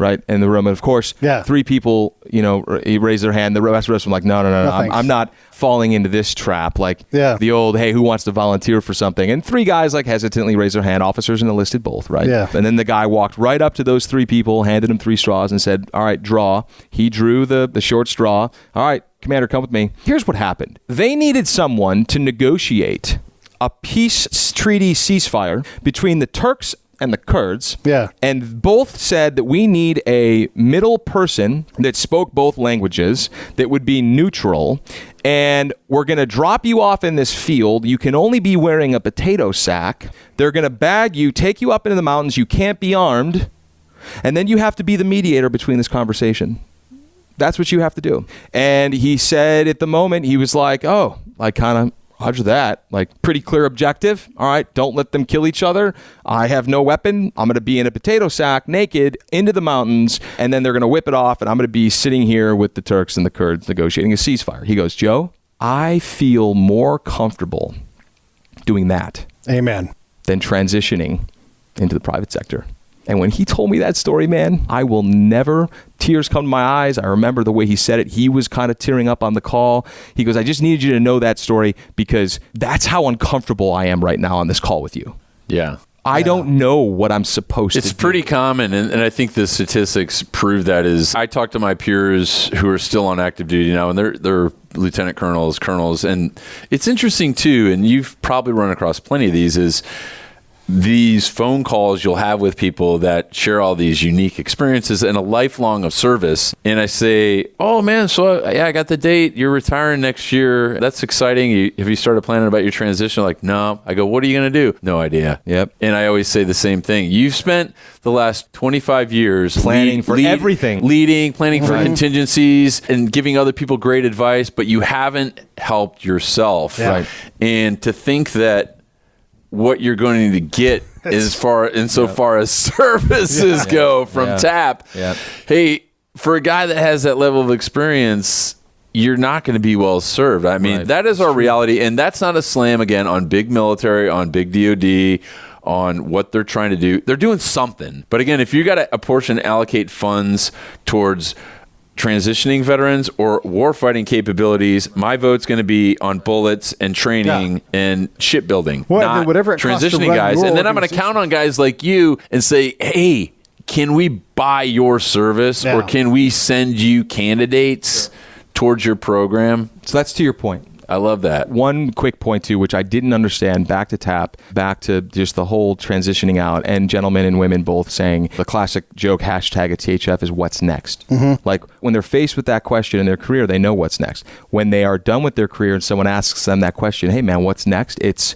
Right in the room, and of course, 3 people, raise their hand. The rest of us were like, no, I'm not falling into this trap. Like the old, hey, who wants to volunteer for something? And 3 guys like hesitantly raised their hand. Officers and enlisted both, right? Yeah. And then the guy walked right up to those 3 people, handed them 3 straws, and said, "All right, draw." He drew the short straw. All right, Commander, come with me. Here's what happened. They needed someone to negotiate a peace treaty ceasefire between the Turks and the Kurds. Yeah. And both said that we need a middle person that spoke both languages that would be neutral. And we're going to drop you off in this field. You can only be wearing a potato sack. They're going to bag you, take you up into the mountains. You can't be armed. And then you have to be the mediator between this conversation. That's what you have to do. And he said at the moment, he was like, oh, I kind of, roger that. Like, pretty clear objective. All right, don't let them kill each other. I have no weapon. I'm going to be in a potato sack, naked, into the mountains, and then they're going to whip it off, and I'm going to be sitting here with the Turks and the Kurds negotiating a ceasefire. He goes, Joe, I feel more comfortable doing that. Amen. Than transitioning into the private sector. And when he told me that story, man, I will never, tears come to my eyes. I remember the way he said it. He was kind of tearing up on the call. He goes, I just needed you to know that story because that's how uncomfortable I am right now on this call with you. Yeah. I don't know what I'm supposed to do. It's pretty common, and I think the statistics prove that. Is I talk to my peers who are still on active duty now, and they're lieutenant colonels, and it's interesting too, and you've probably run across plenty of these phone calls you'll have with people that share all these unique experiences and a lifelong of service. And I say, oh man, so I got the date. You're retiring next year. That's exciting. Have you started planning about your transition? Like, no. I go, what are you going to do? No idea. Yep. And I always say the same thing. You've spent the last 25 years planning for everything. Planning for contingencies and giving other people great advice, but you haven't helped yourself. Yeah. Right. And to think that what you're going to get far as services go from TAP. Yeah. Hey, for a guy that has that level of experience, you're not going to be well served. I mean, that is our reality. And that's not a slam again on big military, on big DOD, on what they're trying to do. They're doing something. But again, if you got a portion allocate funds towards transitioning veterans or warfighting capabilities, my vote's going to be on bullets and training and shipbuilding, not whatever it transitioning guys. And then I'm going to count on guys like you and say, hey, can we buy your service or can we send you candidates towards your program? So that's to your point. I love that. One quick point, too, which I didn't understand, back to TAP, back to just the whole transitioning out, and gentlemen and women both saying the classic joke hashtag at THF is what's next. Mm-hmm. Like, when they're faced with that question in their career, they know what's next. When they are done with their career and someone asks them that question, hey, man, what's next? It's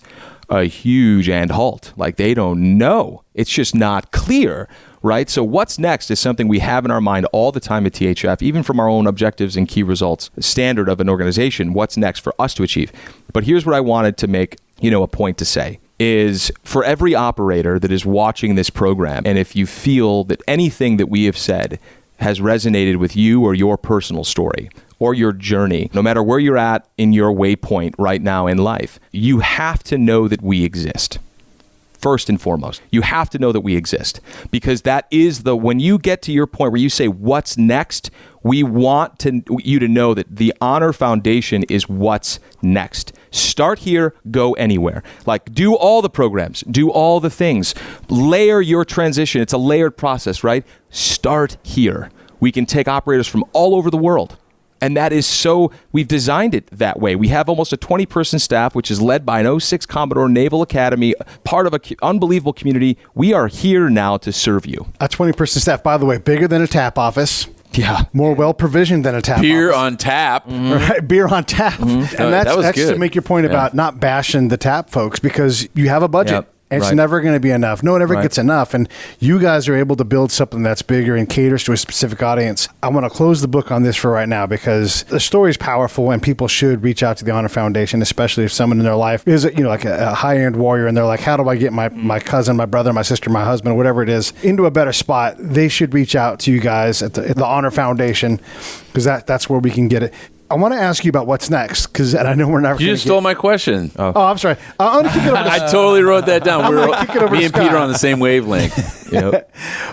a huge and halt. Like, they don't know. It's just not clear. Right? So what's next is something we have in our mind all the time at THF, even from our own objectives and key results, standard of an organization, what's next for us to achieve. But here's what I wanted to make, a point to say is for every operator that is watching this program, and if you feel that anything that we have said has resonated with you or your personal story or your journey, no matter where you're at in your waypoint right now in life, you have to know that we exist. First and foremost, you have to know that we exist, because that is when you get to your point where you say, what's next? We want you to know that the Honor Foundation is what's next. Start here, go anywhere. Like, do all the programs, do all the things, layer your transition. It's a layered process, right? Start here. We can take operators from all over the world. And that is we've designed it that way. We have almost a 20-person staff, which is led by an 06 Commodore Naval Academy, part of an unbelievable community. We are here now to serve you. A 20-person staff, by the way, bigger than a TAP office. Yeah. More well provisioned than a tap. Beer office. on tap. Right, beer on tap, and That was that's good. to make your point about not bashing the tap folks, because you have a budget. Yep. It's Right. never going to be enough. No one ever Right. gets enough. And you guys are able to build something that's bigger and caters to a specific audience. I want to close the book on this for right now, because the story is powerful and people should reach out to the Honor Foundation, especially if someone in their life is, like a high-end warrior and they're like, how do I get my cousin, my brother, my sister, my husband, whatever it is, into a better spot? They should reach out to you guys at the Honor Foundation, because that's where we can get it. I want to ask you about what's next, and I know we're never. You just stole my question. Oh, I'm sorry. I'm going to kick it over to I totally wrote that down. kick it over Me to and Scott. Peter are on the same wavelength.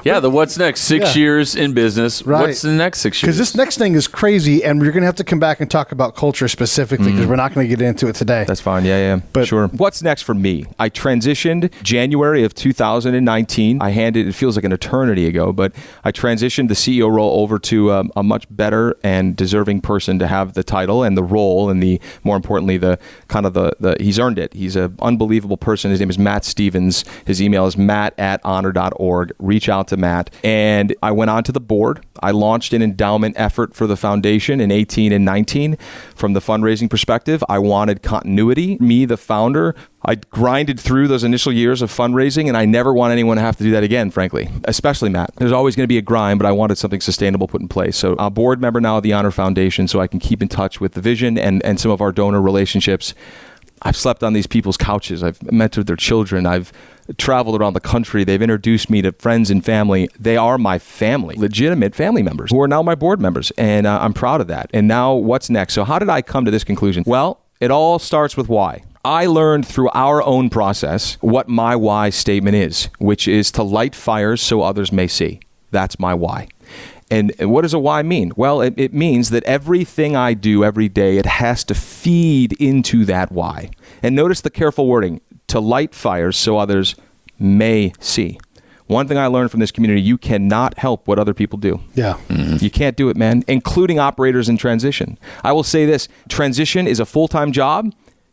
Yeah, the what's next? 6 years in business. Right. What's the next 6 years? Because this next thing is crazy, and we're going to have to come back and talk about culture specifically, because we're not going to get into it today. That's fine. Yeah. But- Sure. What's next for me? I transitioned January of 2019. It feels like an eternity ago, but I transitioned the CEO role over to a much better and deserving person to have the title and the role, and more importantly, the he's earned it. He's an unbelievable person. His name is Matt Stevens. His email is matt@honor.org. Reach out to Matt. And I went on to the board. I launched an endowment effort for the foundation in 18 and 19. From the fundraising perspective, I wanted continuity. Me, the founder, I grinded through those initial years of fundraising, and I never want anyone to have to do that again, frankly, especially Matt. There's always going to be a grind, but I wanted something sustainable put in place. So I'm a board member now of the Honor Foundation, so I can keep in touch with the vision and some of our donor relationships. I've slept on these people's couches. I've mentored their children. I've traveled around the country. They've introduced me to friends and family. They are my family, legitimate family members who are now my board members. And I'm proud of that. And now what's next? So how did I come to this conclusion? Well, it all starts with why. I learned through our own process what my why statement is, which is to light fires so others may see. That's my why. And what does a why mean? Well, it means that everything I do every day, it has to feed into that why. And notice the careful wording, to light fires so others may see. One thing I learned from this community, you cannot help what other people do. Yeah. You can't do it, man, including operators in transition. I will say this, transition is a full-time job.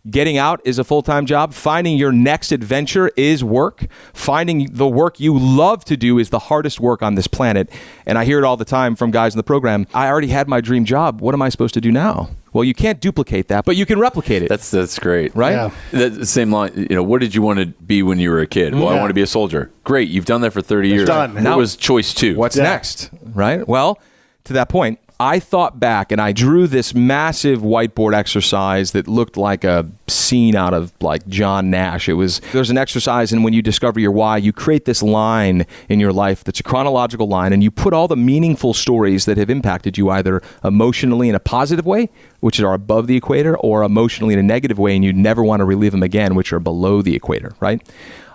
Getting out is a full-time job. Finding your next adventure is work. Finding the work you love to do is the hardest work on this planet. And I hear it all the time from guys in the program. I already had my dream job. What am I supposed to do now? Well, you can't duplicate that, but you can replicate it. That's great. Right? Yeah. The same line, what did you want to be when you were a kid? Well, I want to be a soldier. Great, you've done that for 30 years. done. What Now- was choice 2? What's next? Right? Well, to that point, I thought back and I drew this massive whiteboard exercise that looked like a scene out of like John Nash. There's an exercise, and when you discover your why, you create this line in your life that's a chronological line, and you put all the meaningful stories that have impacted you either emotionally in a positive way, which are above the equator, or emotionally in a negative way, and you never want to relive them again, which are below the equator, right?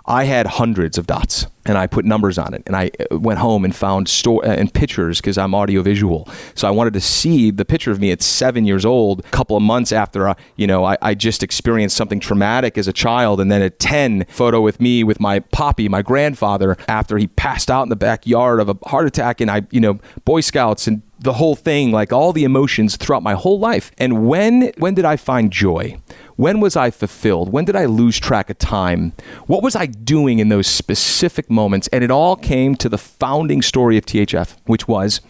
I had hundreds of dots, and I put numbers on it, and I went home and found and pictures, because I'm audiovisual. So I wanted to see the picture of me at 7 years old, a couple of months after I just experienced something traumatic as a child, and then at 10, photo with me with my poppy, my grandfather, after he passed out in the backyard of a heart attack, and Boy Scouts and the whole thing, like all the emotions throughout my whole life. And when did I find joy? When was I fulfilled? When did I lose track of time? What was I doing in those specific moments? And it all came to the founding story of THF, which was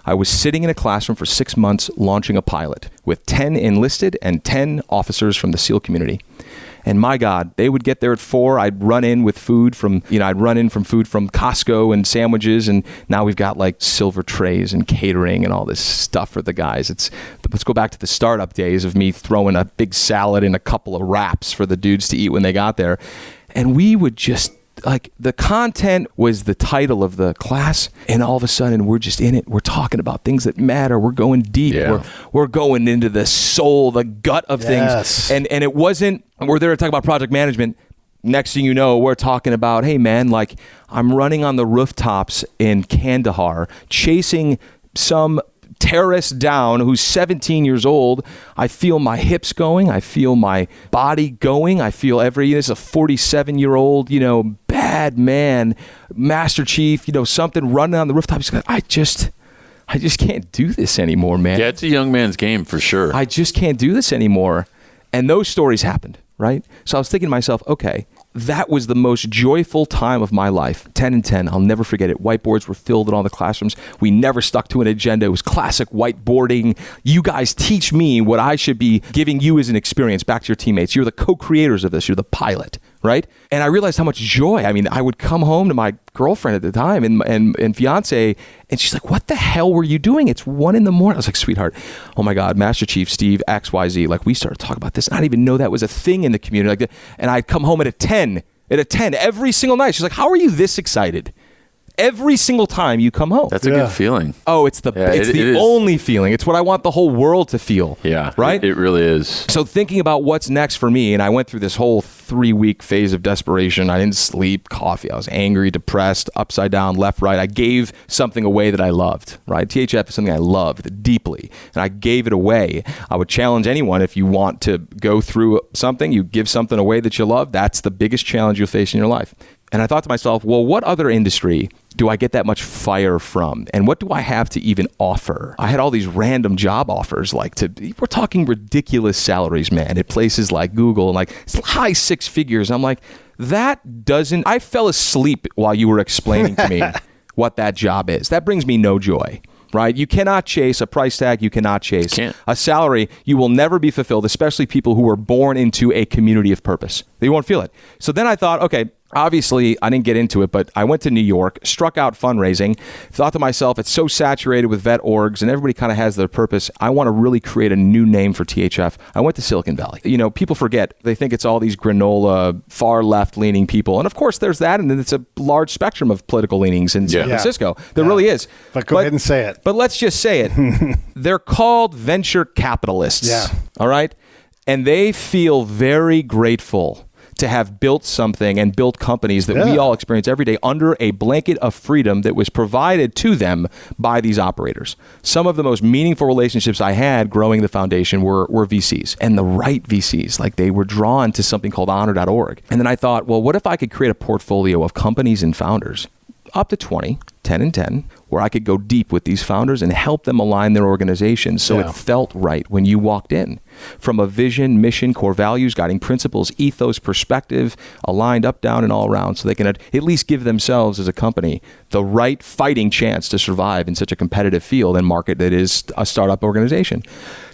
I was sitting in a classroom for 6 months launching a pilot with 10 enlisted and 10 officers from the SEAL community. And my God, they would get there at 4. I'd run in with food from Costco and sandwiches. And now we've got like silver trays and catering and all this stuff for the guys. Let's go back to the startup days of me throwing a big salad and a couple of wraps for the dudes to eat when they got there. And we would just, like, the content was the title of the class, and all of a sudden we're just in it. We're talking about things that matter. We're going deep. Yeah. We're going into the soul, the gut of Yes. things. And it wasn't, we're there to talk about project management. Next thing you know, we're talking about, hey man, like I'm running on the rooftops in Kandahar, chasing some terrorist down who's 17 years old. I feel my hips going. I feel my body going. I feel this is a 47-year-old, bad man, Master Chief, something running on the rooftop. He's like, I just can't do this anymore, man. Yeah, it's a young man's game for sure. I just can't do this anymore. And those stories happened, right? So I was thinking to myself, okay, that was the most joyful time of my life. 10 and 10. I'll never forget it. Whiteboards were filled in all the classrooms. We never stuck to an agenda. It was classic whiteboarding. You guys teach me what I should be giving you as an experience back to your teammates. You're the co-creators of this. You're the pilot, right? And I realized how much joy. I mean, I would come home to my girlfriend at the time and fiance, and she's like, what the hell were you doing? It's 1 a.m. I was like, sweetheart, oh my God, Master Chief Steve, XYZ. Like, we started talking about this. And I didn't even know that was a thing in the community. Like, and I'd come home at a 10 every single night. She's like, how are you this excited? Every single time you come home. That's a good feeling. Oh, it's the only feeling. It's what I want the whole world to feel. Yeah. Right? It really is. So thinking about what's next for me, and I went through this whole 3-week phase of desperation. I didn't sleep, coffee. I was angry, depressed, upside down, left, right. I gave something away that I loved, right? THF is something I loved deeply, and I gave it away. I would challenge anyone, if you want to go through something, you give something away that you love, that's the biggest challenge you'll face in your life. And I thought to myself, well, what other industry do I get that much fire from? And what do I have to even offer? I had all these random job offers, we're talking ridiculous salaries, man, at places like Google, and like high 6 figures. I'm like, I fell asleep while you were explaining to me what that job is. That brings me no joy. Right? You cannot chase a price tag. You cannot chase a salary. You will never be fulfilled, especially people who were born into a community of purpose. They won't feel it. So then I thought, okay, obviously I didn't get into it, but I went to New York, struck out fundraising, thought to myself, it's so saturated with vet orgs and everybody kind of has their purpose. I want to really create a new name for THF. I went to Silicon Valley. You know, people forget. They think it's all these granola, far left leaning people. And of course there's that. And then it's a large spectrum of political leanings in San Francisco. There really is. But go ahead and say it. But let's just say it. They're called venture capitalists. Yeah. All right. And they feel very grateful to have built something and built companies that we all experience every day under a blanket of freedom that was provided to them by these operators. Some of the most meaningful relationships I had growing the foundation were VCs, and the right VCs. Like, they were drawn to something called honor.org. And then I thought, well, what if I could create a portfolio of companies and founders, up to 20, 10 and 10, where I could go deep with these founders and help them align their organizations so it felt right when you walked in. From a vision, mission, core values, guiding principles, ethos, perspective, aligned up, down, and all around, so they can at least give themselves as a company the right fighting chance to survive in such a competitive field and market that is a startup organization.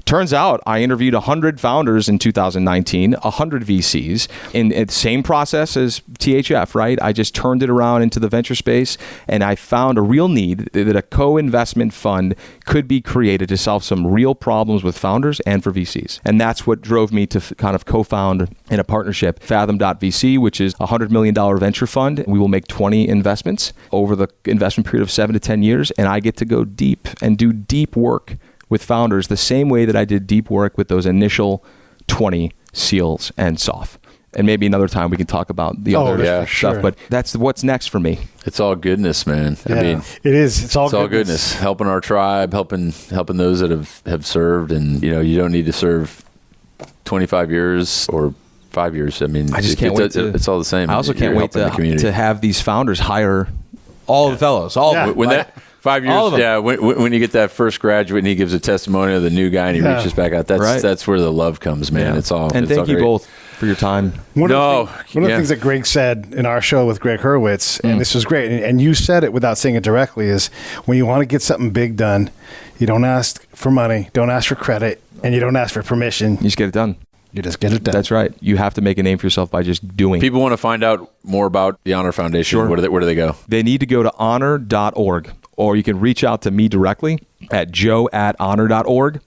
Turns out I interviewed 100 founders in 2019, 100 VCs in the same process as THF, right? I just turned it around into the venture space, and I found a real need that a co-investment fund could be created to solve some real problems with founders and for VCs. And that's what drove me to kind of co-found in a partnership, Fathom.vc, which is a $100 million venture fund. We will make 20 investments over the investment period of 7 to 10 years, and I get to go deep and do deep work with founders the same way that I did deep work with those initial 20 SEALs and SOF. And maybe another time we can talk about the other stuff. Sure. But that's what's next for me. It's all goodness, man. Yeah. I mean, it is. It's all goodness. Helping our tribe, helping those that have served, and you don't need to serve 25 years or 5 years. I mean, I just can't wait it's all the same. I also can't wait to have these founders hire all the fellows. All of them. When that 5 years, when you get that first graduate and he gives a testimonial of the new guy and he reaches back out, that's where the love comes, man. It's all. And thank you both for your time. One of the things that Greg said in our show with Greg Hurwitz, and this was great, and you said it without saying it directly, is when you want to get something big done, you don't ask for money, don't ask for credit, and you don't ask for permission. You just get it done. You just get it done. That's right. You have to make a name for yourself by just doing. People want to find out more about the Honor Foundation. Sure. Where do they go? They need to go to honor.org, or you can reach out to me directly at joe@honor.org,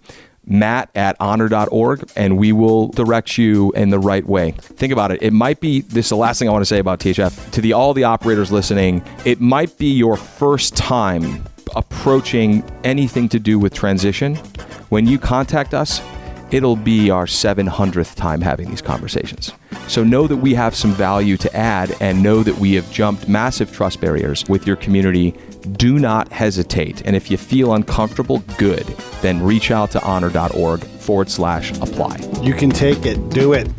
matt@honor.org, and we will direct you in the right way. Think about it. It might be, this is the last thing I want to say about THF, to all the operators listening, it might be your first time approaching anything to do with transition. When you contact us, it'll be our 700th time having these conversations. So know that we have some value to add, and know that we have jumped massive trust barriers with your community. Do not hesitate. And if you feel uncomfortable, good. Then reach out to honor.org/apply. You can take it. Do it.